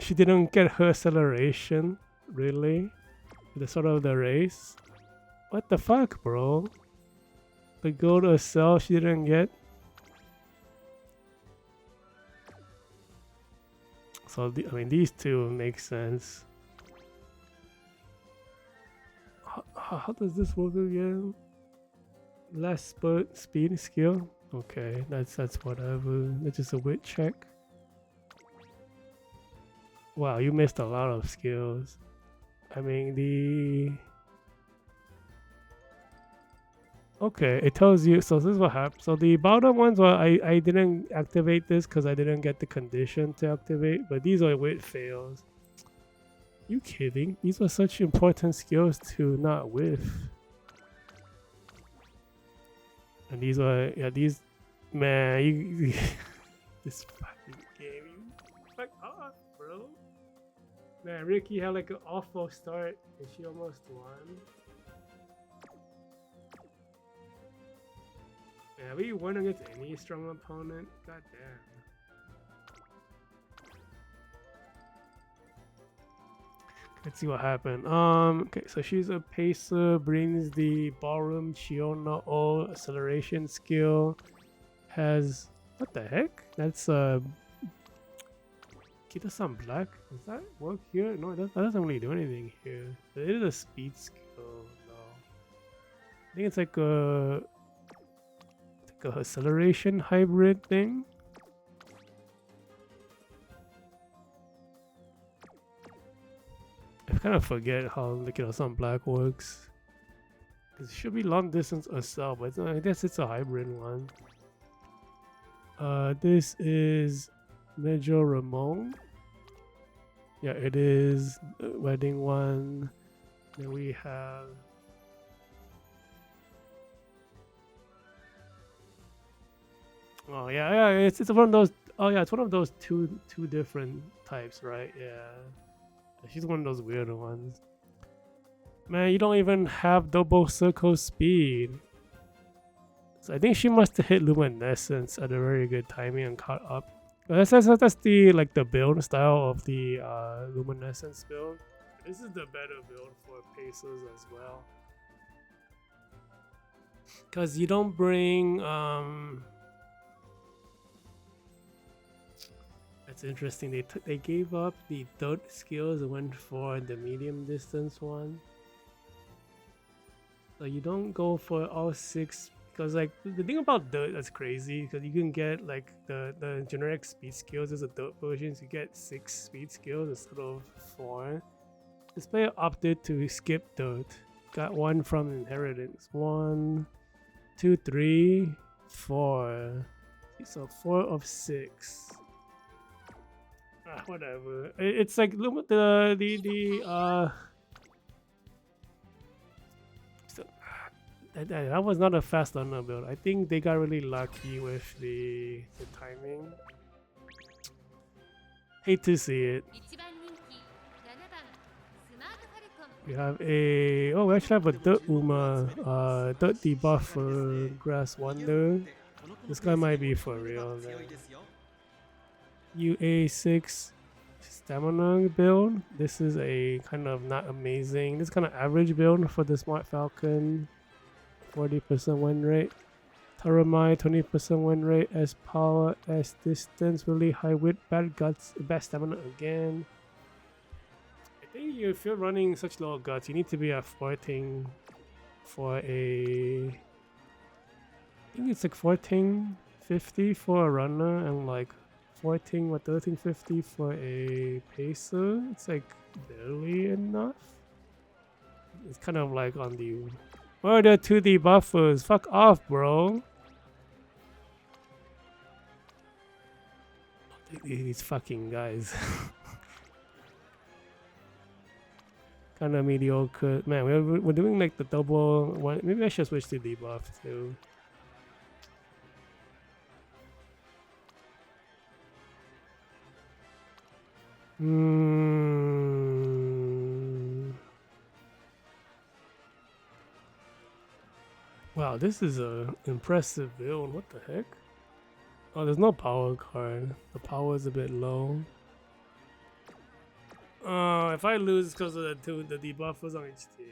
She didn't get her acceleration? Really? The sort of the race? What the fuck, bro? The gold herself she didn't get? So, I mean, these two make sense. How does this work again? Less speed skill? Okay, that's whatever. That's just a wit check. Wow, you missed a lot of skills. I mean, okay, it tells you. So this is what happened. So the bottom ones, well, I didn't activate this because I didn't get the condition to activate. But these are wit fails. You kidding? These were such important skills to not whiff. And these are, yeah, these, man, you this fucking game, you fuck off, bro. Man, Rickey had like an awful start and she almost won. Yeah, we won against any strong opponent. God damn. Let's see what happened. Okay, so she's a pacer, brings the ballroom Chiona O acceleration skill. Has what the heck? That's Kita-san black. Does that work here? No, that doesn't really do anything here. It is a speed skill though. I think it's like a acceleration hybrid thing. I kind of forget how, like, some black works. It should be long distance herself, but I guess it's a hybrid one. This is Major Ramon. Yeah, it is wedding one. Then we have yeah, it's one of those. Oh yeah, it's one of those two different types, right? Yeah. She's one of those weirder ones. Man, you don't even have double circle speed. So I think she must have hit luminescence at a very good timing and caught up. That's the like the build style of the luminescence build. This is the better build for pacers as well. Cause you don't bring It's interesting. They gave up the dirt skills and went for the medium distance one. So you don't go for all 6 because, like, the thing about dirt that's crazy because you can get like the generic speed skills as a dirt version. So you get 6 speed skills instead of 4. This player opted to skip dirt. Got 1 from inheritance. 1, 2, 3, 4. So 4 of 6. Whatever. It's like that was not a fast learner build. I think they got really lucky with the timing. Hate to see it. We have a we actually have a dirt dirt debuffer grass wonder. This guy might be for real, man. UA6 stamina build. This is a kind of not amazing. This kind of average build for the Smart Falcon. 40% win rate. Tarumae 20% win rate. S power, S distance, really high wit, bad guts, bad stamina again. I think if you're running such low guts, you need to be at 14 for a. I think it's like 1450 for a runner and like 14 or 1350 for a pacer. It's like barely enough. It's kind of like on the where are the 2D buffers? Fuck off, bro. These fucking guys. Kind of mediocre. Man, we're doing like the double one. Maybe I should switch to debuff too. Wow, this is a impressive build. What the heck? Oh, there's no power card. The power is a bit low. If I lose, it's because of the debuffers on each team.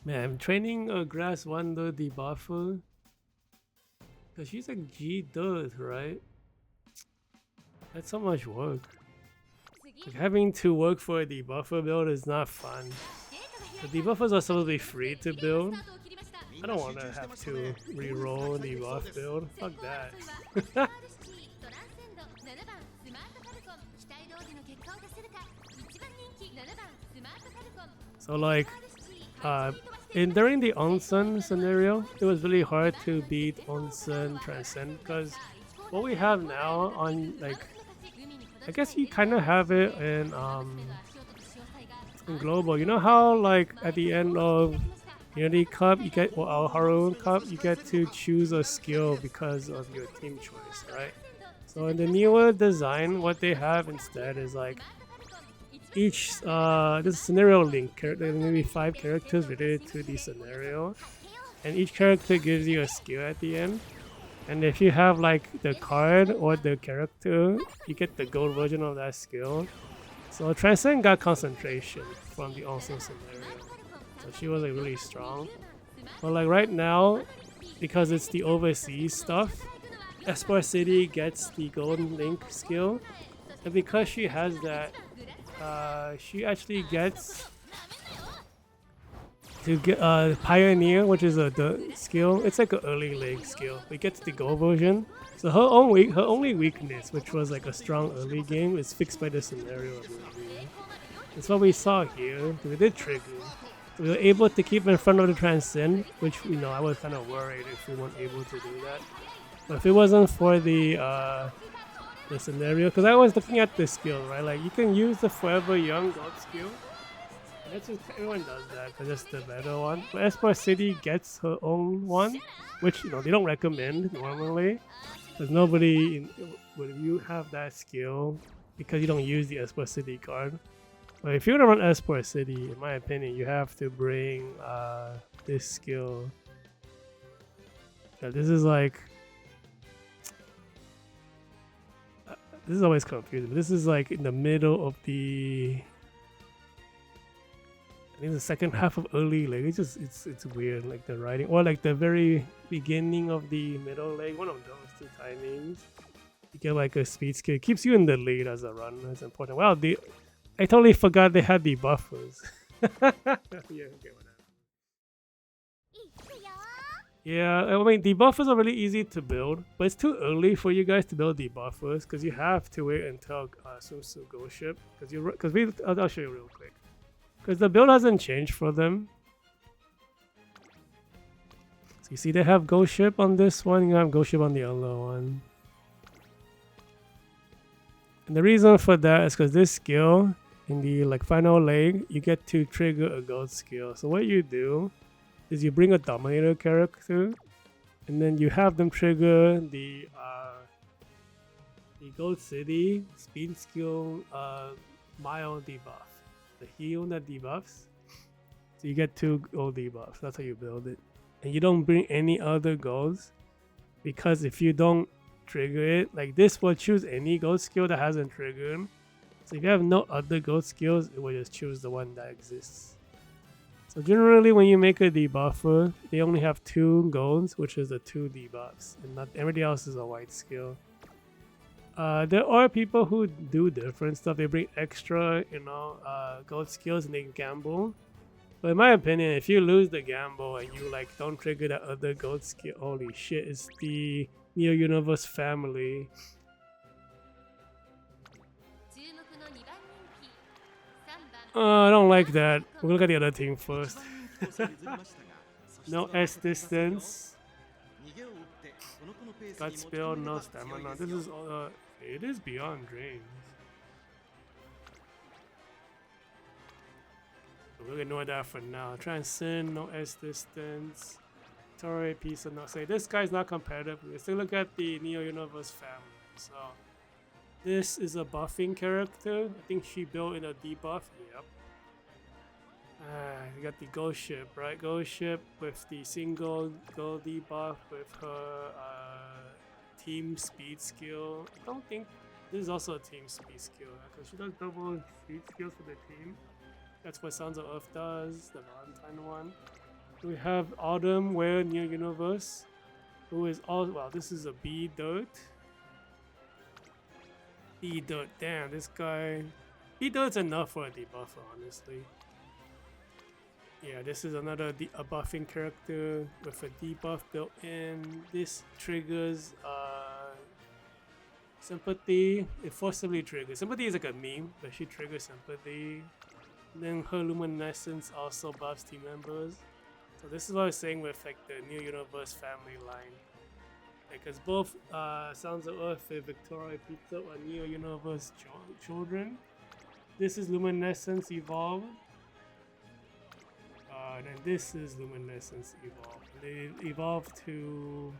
Man, I'm training a Grass Wonder debuffer. Cause she's like G dirt, right? That's so much work. Like having to work for a debuffer build is not fun. The debuffers are supposed to be free to build. I don't want to have to re-roll debuff build. Fuck that. So like, during the onsen scenario, it was really hard to beat onsen transcend because what we have now on like, I guess you kind of have it in global. You know how like at the end of Unity Cup you get, or Alharu Cup, you get to choose a skill because of your team choice, right? So in the newer design, what they have instead is like each this scenario link character, maybe 5 characters related to the scenario, and each character gives you a skill at the end. And if you have like the card or the character, you get the gold version of that skill. So Transcend got concentration from the onsen scenario, so she was like really strong. But like right now, because it's the overseas stuff, Esper City gets the golden link skill, and because she has that, she actually gets to get Pioneer, which is the skill. It's like an early leg skill. It gets the gold version. So her only weakness, which was like a strong early game, is fixed by the scenario ability. That's what we saw here. We did trigger. So we were able to keep in front of the Transcend, which I was kind of worried if we weren't able to do that. But if it wasn't for the scenario, because I was looking at the skill, right? Like you can use the Forever Young God skill. And that's just, everyone does that because it's the better one. But Esper City gets her own one, which they don't recommend normally, because nobody would you have that skill because you don't use the Esper City card. But if you want to run Esper City, in my opinion, you have to bring this skill. Yeah, this is like. This is always confusing. This is like in the middle of the. I think the second half of early leg. It's weird, like the writing, or like the very beginning of the middle leg. One of those two timings. You get like a speed skill. It keeps you in the lead as a runner. It's important. Wow, I totally forgot they had the buffers. Yeah, okay, whatever. Yeah, I mean, debuffers are really easy to build, but it's too early for you guys to build debuffers because you have to wait until Sun Tzu Go Ship. I'll show you real quick. Because the build hasn't changed for them. So you see they have Go Ship on this one, you have Go Ship on the other one. And the reason for that is because this skill, in the final leg, you get to trigger a gold skill. So what you do is you bring a Dominator character, and then you have them trigger the Gold City speed skill mile debuff, the heal that debuffs. So you get 2 gold debuffs. That's how you build it, and you don't bring any other golds, because if you don't trigger it, like this will choose any gold skill that hasn't triggered. So if you have no other gold skills, it will just choose the one that exists. So generally when you make a debuffer, they only have 2 golds, which is the 2 debuffs, and not everything else is a white skill. There are people who do different stuff. They bring extra, gold skills and they gamble. But in my opinion, if you lose the gamble and you don't trigger that other gold skill, holy shit, it's the Neo Universe family. I don't like that. We'll look at the other team first. No S distance. God spill, no stamina. This is it is beyond drains. We'll ignore that for now. Transcend, no S distance. Torre, piece of no say. This guy's not competitive. We still look at the Neo Universe family. So this is a buffing character. I think she built in a debuff. Yep. You got the ghost ship, right? Ghost ship with the single gold debuff with her team speed skill. I don't think this is also a team speed skill because she does double speed skills for the team. That's what Sons of Earth does, the Valentine one. We have Autumn, Where New Universe, who is all well. This is a B Dirt. B Dirt, damn, this guy. B Dirt's enough for a debuffer, honestly. Yeah, this is another a buffing character with a debuff built in. This triggers sympathy. It forcibly triggers. Sympathy is like a meme, but she triggers sympathy. Then her luminescence also buffs team members. So this is what I was saying with like the New Universe family line. Because both Sons of Earth and Victoria Pizza are New Universe children. This is Luminescence Evolved. And then this is Luminescence Evolved. They evolved to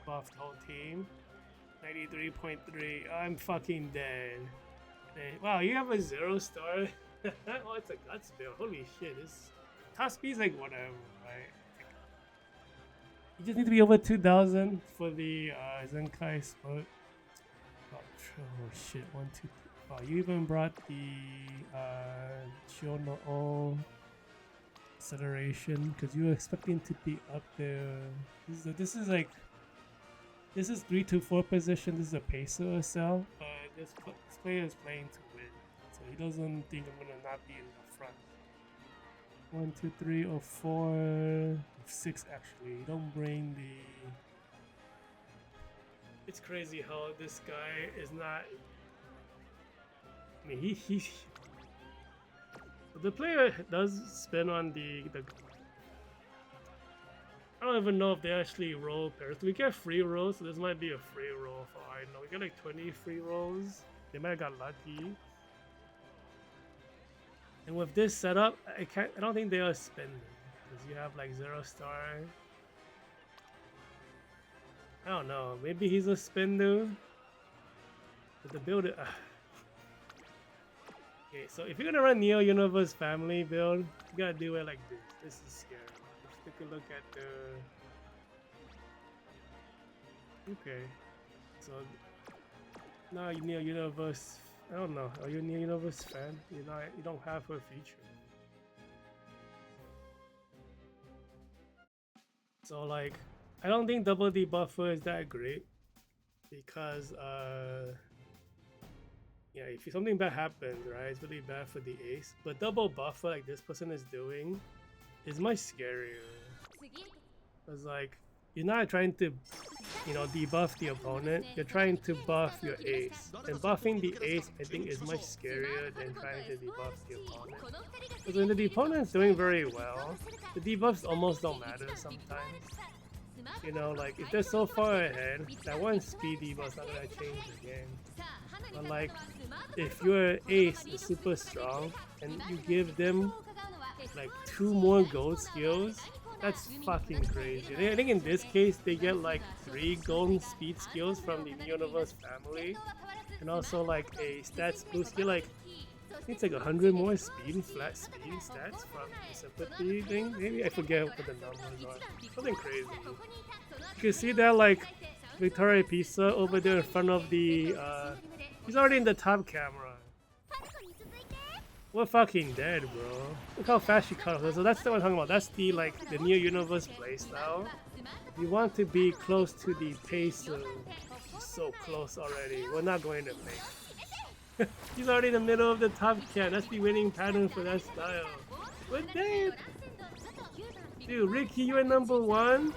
buff the whole team. 93.3. I'm fucking dead. Wow, you have a 0 star? Oh, it's a guts build. Holy shit, this top speed's like whatever, right? You just need to be over 2,000 for the Zenkai spot. Oh shit, 1, 2, 3. Oh, you even brought the Shiono acceleration because you were expecting to be up there. This is 3 to 4 position. This is a pacer cell, but this player is playing to win, so he doesn't think I'm gonna not be in the front. 1, 2, 3, or 4, 6 actually. You don't bring the. It's crazy how this guy is not. I mean, he the player does spin on the. I don't even know if they actually roll pairs. We get free rolls, so this might be a free roll for all I know. We get like 20 free rolls. They might have got lucky. And with this setup, I don't think they are spending because you have like 0 star. I don't know. Maybe he's a spender. But the build it. Okay, so if you're gonna run Neo Universe family build, you gotta do it like this. This is scary. Let's take a look at the. Okay, so now you Neo Universe. I don't know. Are you a Neo Universe fan? You don't have her feature. So like, I don't think double debuffer is that great because yeah, if something bad happens, right, it's really bad for the ace. But double buffer like this person is doing is much scarier. Cause like you're not trying to, debuff the opponent. You're trying to buff your ace, and buffing the ace I think is much scarier than trying to debuff the opponent. Because when the opponent's doing very well, the debuffs almost don't matter sometimes. Like if they're so far ahead, that one speed debuff's not gonna change the game. But like, if your ace is super strong and you give them like 2 more gold skills, that's fucking crazy. I think in this case they get like 3 golden speed skills from the Universe family, and also like a stats boost skill. Like it's like 100 more flat speed stats from the sympathy thing. Maybe I forget what the numbers are. Something crazy. You can see that like Victoria Pizza over there in front of the. He's already in the top camera. We're fucking dead, bro. Look how fast she cut off. So that's what I'm talking about. That's the the New Universe playstyle. You want to be close to the pacer. She's so close already. We're not going to make. He's already in the middle of the top cam. That's the winning pattern for that style. We're dead. Dude, Rickey, you're number 1,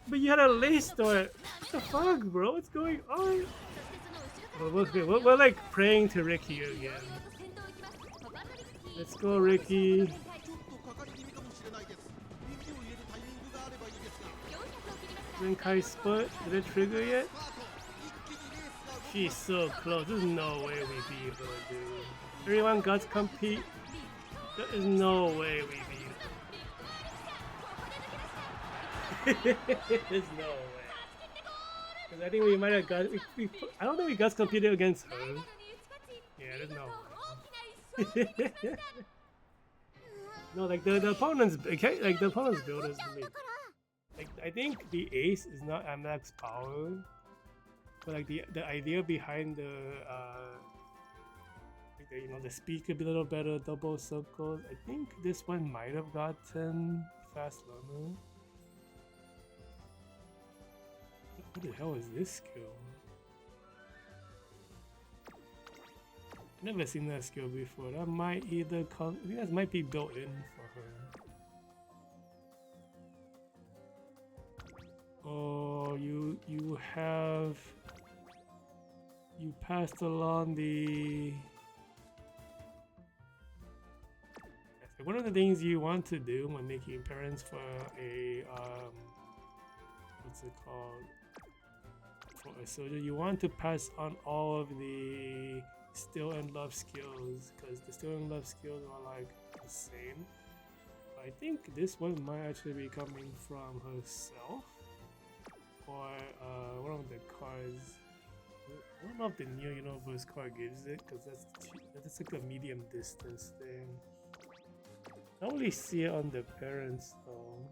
but you had a lace door. What the fuck, bro? What's going on? We're like praying to Rickey again. Let's go, Rickey. Zenkai split. Did it trigger yet? She's so close. There's no way we beat her, dude. Everyone guts compete. There is no way we beat her. There's no way. Because I think we might have got. I don't think we guts competed against her. Yeah, there's no way. No, like the opponent's okay, like the opponent's build is like I think the ace is not at max power, but like the idea behind the like the, you know, the speed could be a little better, double circles. I think this one might have gotten fast learner. What the hell is this skill? Never seen that skill before. That might either come. I think that might be built in for her. Oh, you passed along the. One of the things you want to do when making parents for a what's it called? For a soldier, you want to pass on all of the still and love skills, because the still and love skills are like the same. I think this one might actually be coming from herself or one of the cards. I don't know if the Neo Universe card gives it, because that's like a medium distance thing. I only see it on the parents though.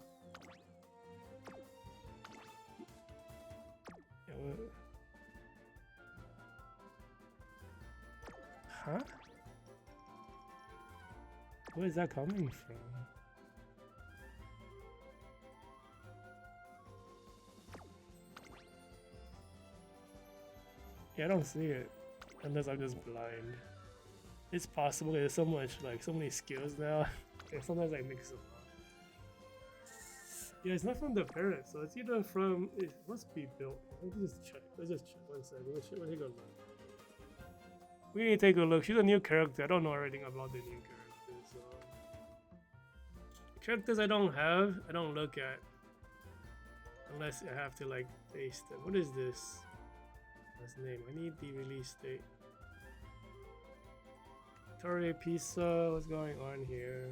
Huh? Where is that coming from? Yeah, I don't see it. Unless I'm just blind. It's possible. There's so much, like, so many skills now. Sometimes I mix them up. Yeah, it's not from the parent, so it's either from. It must be built. Let's just check. Let's just check. One second. Let's take a look. We need to take a look. She's a new character. I don't know everything about the new characters. So. Characters I don't have, I don't look at. Unless I have to, like, face them. What is this? What's his name? I need the release date. Tarumae Pizza, what's going on here?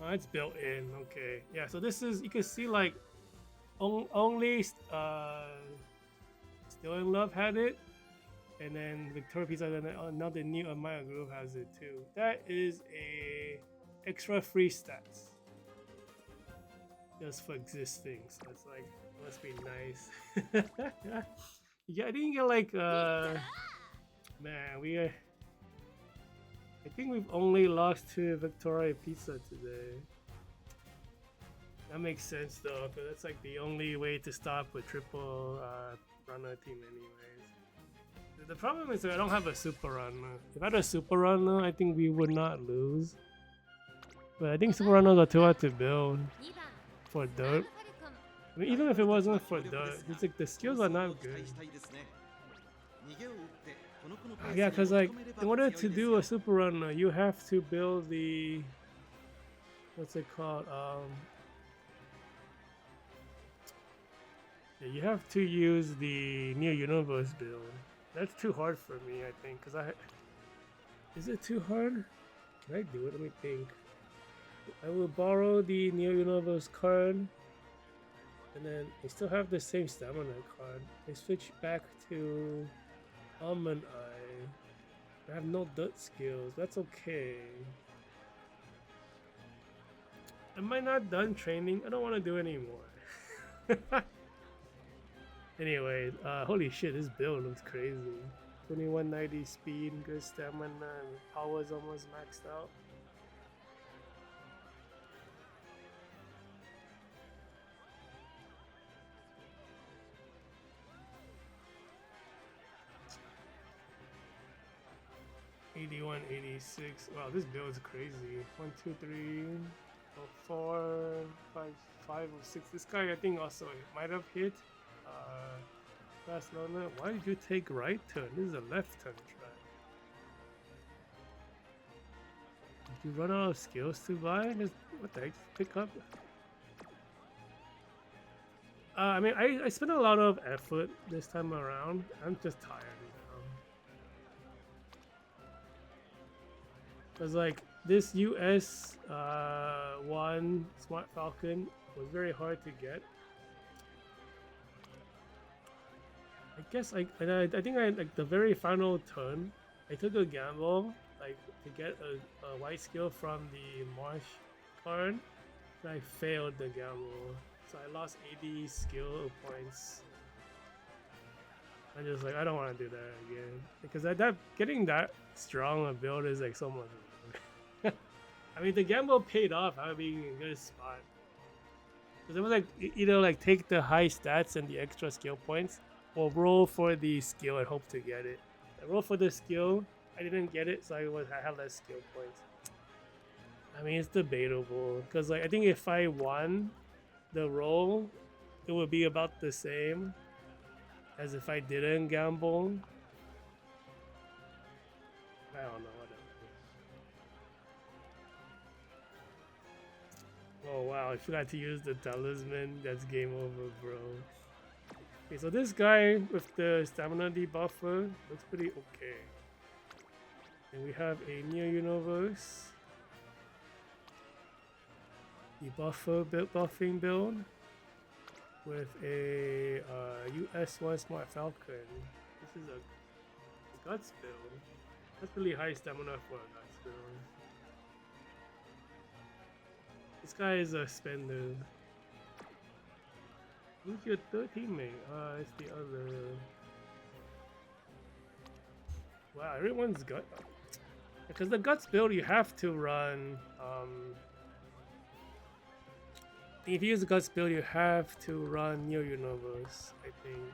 Oh, it's built in, okay. Yeah, so this is, you can see like, only Still in Love had it. And then Victoria Pizza, and then another new Amaya Groove has it too. That is a extra free stats. Just for existing, so it's like, must be nice. Yeah, I didn't get like, man, I think we've only lost to Victoria Pizza today. That makes sense though, because that's like the only way to stop a triple runner team anyways. The problem is that I don't have a super runner. If I had a super runner, I think we would not lose. But I think super runners are too hard to build for dirt. I mean, even if it wasn't for dirt, it's like the skills are not good. Yeah, because like in order to do a super runner, you have to build the what's it called? Yeah, you have to use the Neo Universe build. That's too hard for me, I think. Is it too hard? Can I do it? Let me think. I will borrow the Neo Universe card, and then I still have the same stamina card. I switch back to Almond Eye. I have no dirt skills. That's okay. Am I not done training? I don't want to do anymore. Anyway, holy shit, this build looks crazy. 2190 speed, good stamina, and power is almost maxed out. '81, '86. Wow, this build is crazy. 1, 2, 3, 4, 5, 5 or 6. This guy, I think, also might have hit. Fast learner. Why did you take right turn? This is a left turn track. Did you run out of skills to buy? Just, what the heck? Just pick up. I mean, I spent a lot of effort this time around. I'm just tired now. Cause like this US one Smart Falcon was very hard to get. I guess I think like the very final turn, I took a gamble. like to get a white skill from the marsh card. And I failed the gamble, so I lost 80 skill points. I'm just like, I don't want to do that again because that getting that strong a build is like so much. I mean, the gamble paid off. I was being in a good spot. Because it was like either like take the high stats and the extra skill points, or roll for the skill and hope to get it. I rolled for the skill. I didn't get it, so I had less skill points. I mean, it's debatable because like I think if I won the roll, it would be about the same as if I didn't gamble. I don't know. Oh wow, I forgot to use the talisman. That's game over, bro. Okay, so this guy with the stamina debuffer looks pretty okay. And we have a Near Universe debuffer buffing build with a US1 Smart Falcon. This is a Guts build. That's really high stamina for a Guts build. This guy is a spender. Who's your third teammate? It's the other. Wow, everyone's got. Because the Guts build, you have to run. If you use the Guts build, you have to run Near Universe, I think.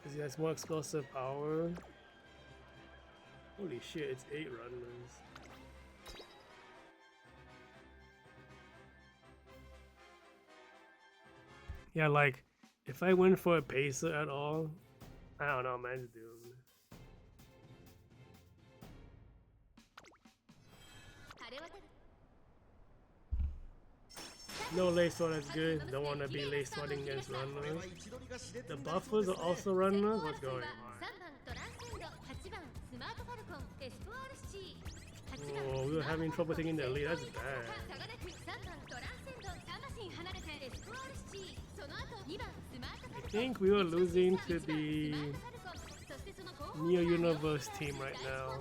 Because he has more explosive power. Holy shit, it's 8 runners. Yeah, like, if I went for a pacer at all, I don't know, man's doomed. No lace sword is good, don't want to be lace swording against runners. The buffers are also runners? What's going on? Oh, we were having trouble taking the lead, that's bad. I think we were losing to the Near Universe team right now.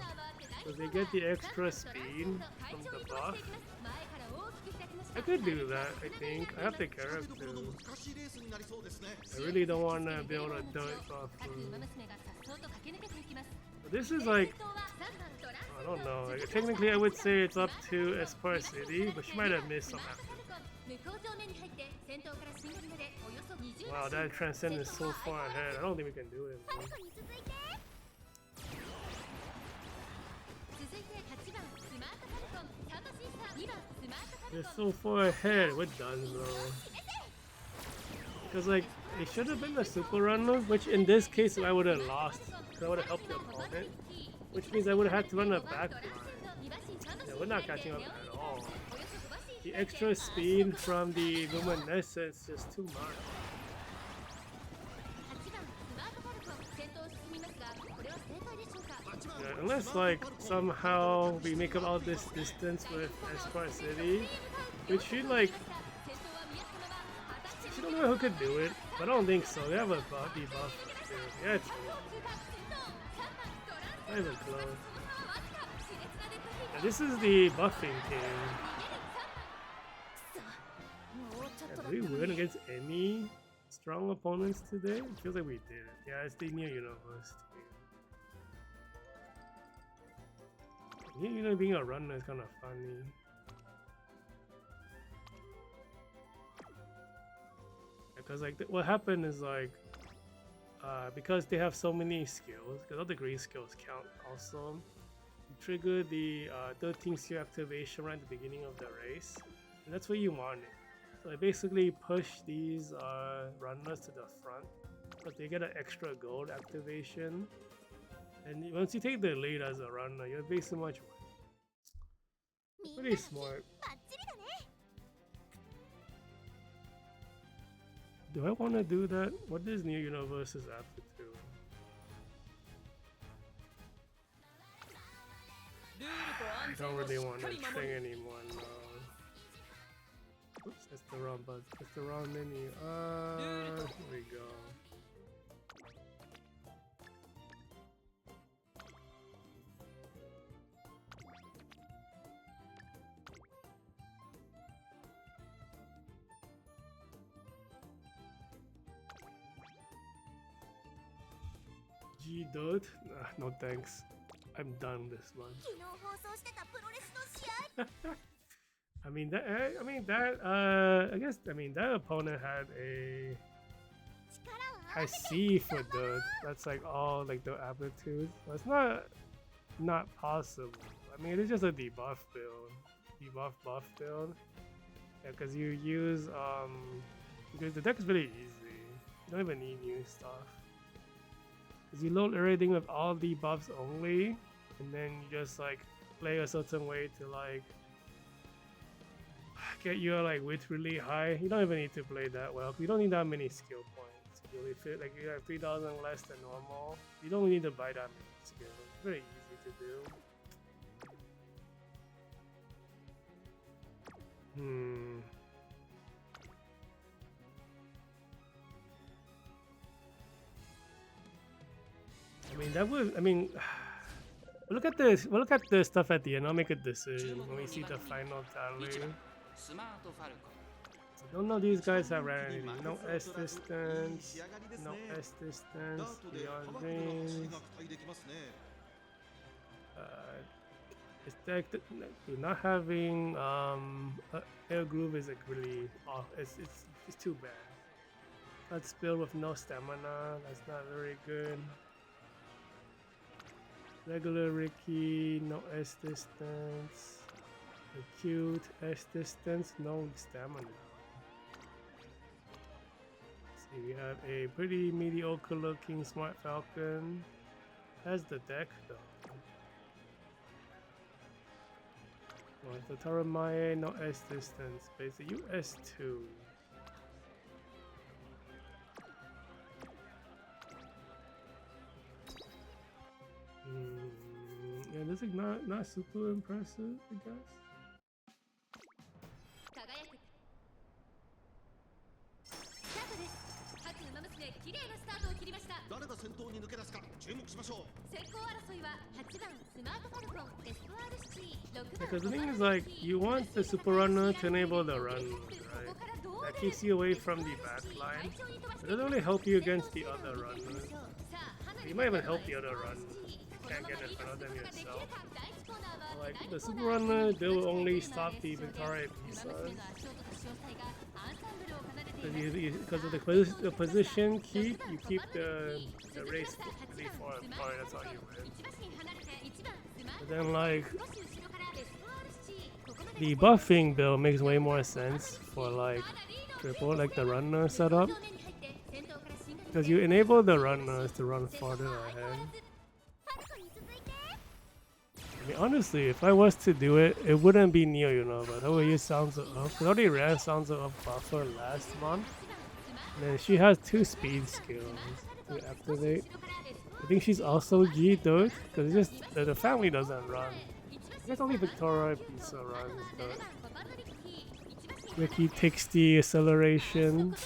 So they get the extra speed from the buff. I could do that, I think. I have the character. I really don't want to build a dirt buff. This is like, I don't know. Like, technically, I would say it's up to Espar City, but she might have missed some after. Wow, that Transcend is so far ahead. I don't think we can do it. Man. They're so far ahead. We're done, bro. Because like, it should have been the super runner, which in this case I would have lost. Because I would have helped the opponent. Which means I would have had to run a back line. Yeah, we're not catching up at all. The extra speed from the Luminescence is just too much. Yeah, unless like somehow we make up all this distance with Espar City, which should like, I don't know who could do it, but I don't think so. They have a body buff too. Yeah, it's not even close. Yeah, this is the buffing team. Yeah, did we win against any strong opponents today? It feels like we did. Yeah, it's the Near Universe team. You know, being a runner is kind of funny. Because like what happened is like because they have so many skills, because all the green skills count also, you trigger the 13 skill activation right at the beginning of the race, and that's what you wanted. So I basically push these runners to the front, but they get an extra gold activation, and once you take the lead as a runner, you're basically much pretty smart. Do I want to do that? What does Near Universe's after do? I don't really want to train anymore, no. Oops, that's the wrong button. That's the wrong menu. Here we go. G Dot? Nah, no thanks. I'm done this month. 昨日放送してたプロレスの試合 I mean that. I guess. I mean that opponent had a 力を合 I わせて see for the. That's like all like the amplitude. But it's not possible. I mean it is just a debuff build, buff build. Yeah, because you use because the deck is really easy. You don't even need new stuff. Because you load everything with all debuffs only, and then you just like play a certain way to like get your like width really high. You don't even need to play that well. You don't need that many skill points to really fit. Like you have 3,000 less than normal. You don't need to buy that many skills. It's very easy to do. I mean that would. I mean, we'll look at this. We'll look at the stuff at the end. I'll make a decision when we see the final tally. スマートファルコン I don't know these guys have rarity. No S distance. No S distance. Beyond range. It's like not having air groove is like really off. It's too bad. Cut spill with no stamina. That's not very good. Regular Rickey, no S distance. Acute S distance, no stamina. See, we have a pretty mediocre looking Smart Falcon. Has the deck though. Well, the Tarumae, no S distance. Basically, US2. Yeah, this is not super impressive, I guess. 輝くスタートです各馬娘綺麗なスタートを切りました誰が先頭に抜け出すか注目しましょう。先行争いは8番スマートファルコン SRC 6番 Because the thing is like, you want the super runner to enable the run, right? That keeps you away from the back line. It doesn't really help you against the other runners. You might even help the other runners. You can't get in front of them yourself. Like the super runner, they will only stop the Victoria pieces. Because of the position keep, you keep the race really far apart. That's how you win. But then like the buffing build makes way more sense for like triple, like the runner setup, because you enable the runners to run farther ahead. I mean, honestly, if I was to do it, it wouldn't be Neo, you know, but how you sounds up. I already ran sounds of buffer last month, and then she has 2 speed skills to activate. I think she's also G though, because it's just the family doesn't run. I guess only Victoria Pizza runs, but Rickey takes the acceleration.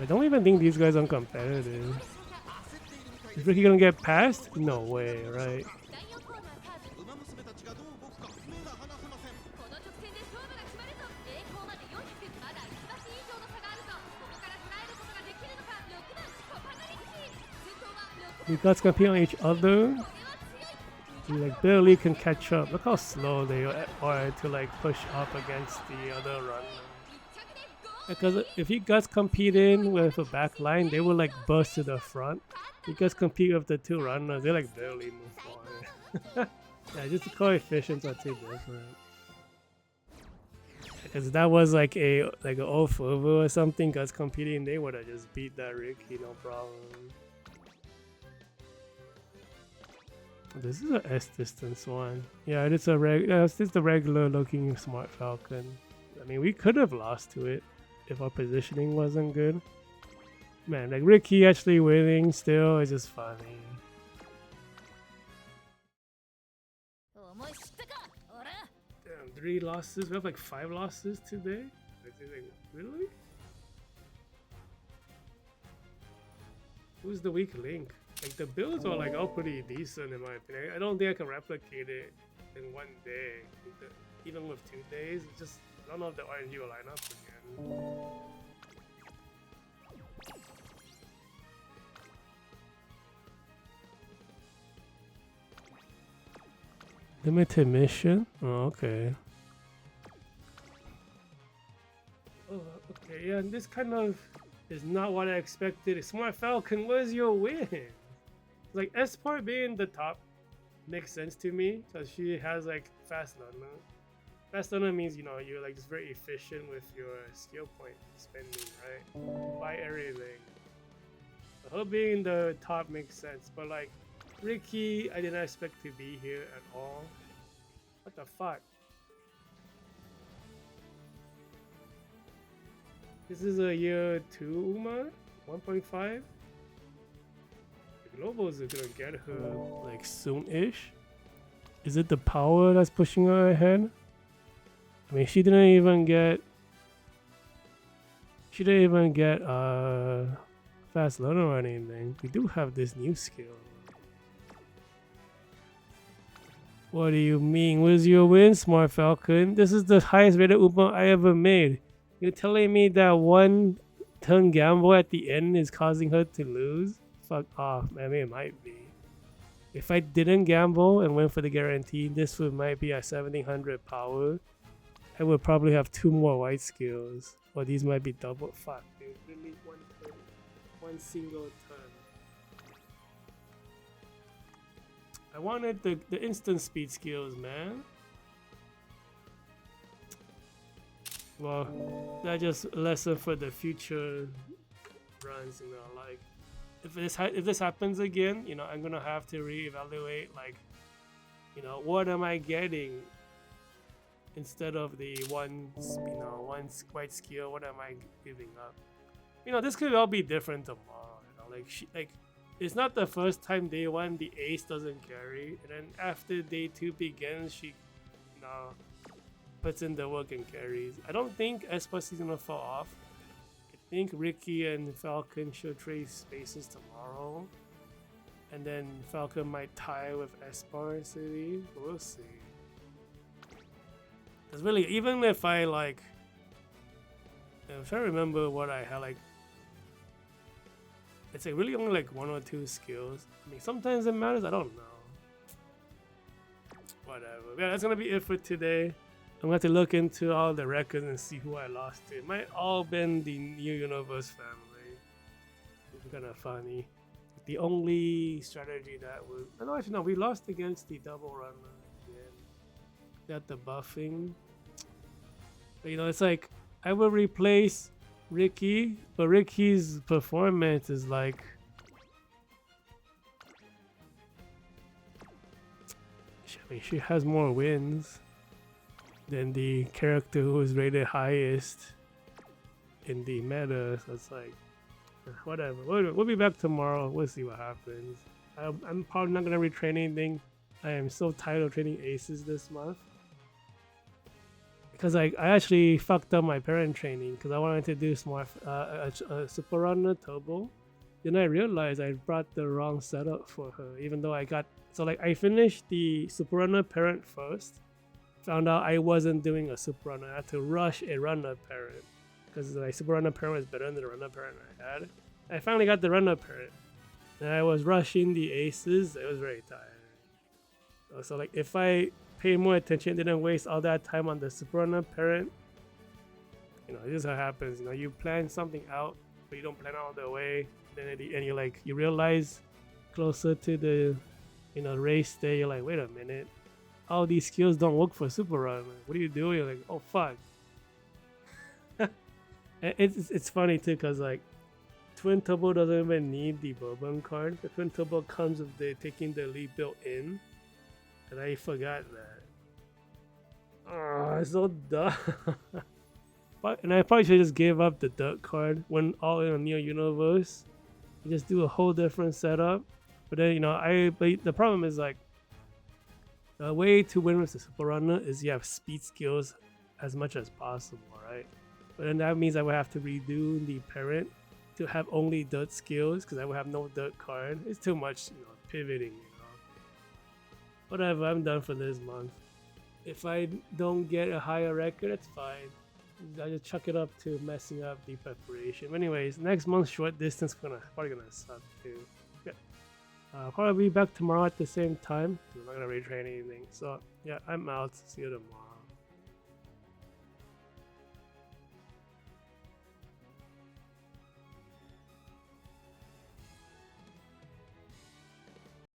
I don't even think these guys are competitive. Is Rickey gonna get past? No way, right? 馬娘たちがどう動くか目が離せません。この直線で勝負が決まるぞ栄光まで400まだ1馬身以上の差があるぞここから捉えることができるのか6番コパノリッキー先頭は6 You guys compete on each other. You like barely can catch up. Look how slow they are to like push up against the other runner. Because if you guys compete in with a back line, they will like burst to the front. You guys compete with the 2 runners, they like barely move forward. Yeah, just the coefficients are too different. Because that was like a off over or something. Guys competing, they would have just beat that Rickey, no problem. This is a S distance one. Yeah, it's the regular looking Smart Falcon. I mean, we could have lost to it if our positioning wasn't good. Man, like Rickey actually winning still is just funny. 思い知ったかオラ Damn, 3 losses. We have like 5 losses today. Like, really? Who's the weak link? Like the builds are like all pretty decent in my opinion. I don't think I can replicate it in one day. Even with 2 days, it's just I don't know if the RNG will line up again. Limited mission? Oh, okay. Oh, okay, yeah, this kind of is not what I expected. Smart Falcon, where's your win? Like, Esport being the top makes sense to me because she has like fast learner. Fast learner means, you know, you're like just very efficient with your skill point spending, right? By everything. So her being the top makes sense, but like Rickey, I didn't expect to be here at all. What the fuck? This is a year 2 Uma? 1.5? The globals are gonna get her like soon-ish. Is it the power that's pushing her ahead? I mean, she didn't even get fast learner or anything. We do have this new skill. What do you mean? Where's your win, Smart Falcon? This is the highest rated Uma I ever made. You're telling me that one turn gamble at the end is causing her to lose? Fuck off, man. I mean, it might be. If I didn't gamble and went for the guarantee, this might be at 1700 power. I would probably have 2 more white skills. Or these might be double. Fuck, dude. Really one turn. One single turn. I wanted the instant speed skills, man. Well, that's just a lesson for the future runs, you know, like if this happens again, you know, I'm gonna have to reevaluate, like, you know, what am I getting instead of the one white skill, what am I giving up? You know, this could all be different tomorrow, you know, like it's not the first time day 1 the ace doesn't carry, and then after day 2 begins, she, you know, puts in the work and carries. I don't think Espas is gonna fall off. I think Rickey and Falcon should trade spaces tomorrow, and then Falcon might tie with Espar City. We'll see. Cause really, even if I like, I'm trying to remember what I had, like, it's like really only like 1 or 2 skills. I mean, sometimes it matters. I don't know. Whatever. Yeah, that's gonna be it for today. I'm going to look into all the records and see who I lost to. It might all been the New Universe family. It's kind of funny. The only strategy that was... No, actually, no. We lost against the double runner again. Got the buffing. But, you know, it's like, I will replace Rickey, but Rickey's performance is like... I mean, she has more wins than the character who is rated highest in the meta, so it's like, whatever. We'll be back tomorrow. We'll see what happens. I'm probably not gonna retrain anything. I am so tired of training aces this month because I actually fucked up my parent training because I wanted to do smart super runner turbo. Then I realized I brought the wrong setup for her, even though I finished the super runner parent first. Found out I wasn't doing a super runner. I had to rush a runner parent because my super runner parent was better than the runner parent I had. I finally got the runner parent, and I was rushing the aces. It was very tired. So like, if I paid more attention, didn't waste all that time on the super runner parent, you know, this is what happens. You know, you plan something out, but you don't plan all the way. Then at the end, you realize closer to the, you know, race day, you're like, wait a minute. All these skills don't work for super run. What are you doing? You're like, oh fuck. It's funny too, cause like Twin Turbo doesn't even need the Bourbon card. The Twin Turbo comes with the taking the lead built in, and I forgot that. Oh, it's so dumb. And I probably should just give up the Dirt card when all in a Neo Universe. You just do a whole different setup. But then, you know, but the problem is like, the way to win with the super runner is you have speed skills as much as possible, right? But then that means I would have to redo the parent to have only dirt skills because I would have no dirt card. It's too much, you know, pivoting, you know. Whatever, I'm done for this month. If I don't get a higher record, that's fine. I just chuck it up to messing up the preparation. Anyways, next month's short distance probably gonna suck too. Yeah. Probably be back tomorrow at the same time. I'm not gonna retrain anything. So yeah, I'm out. See you tomorrow.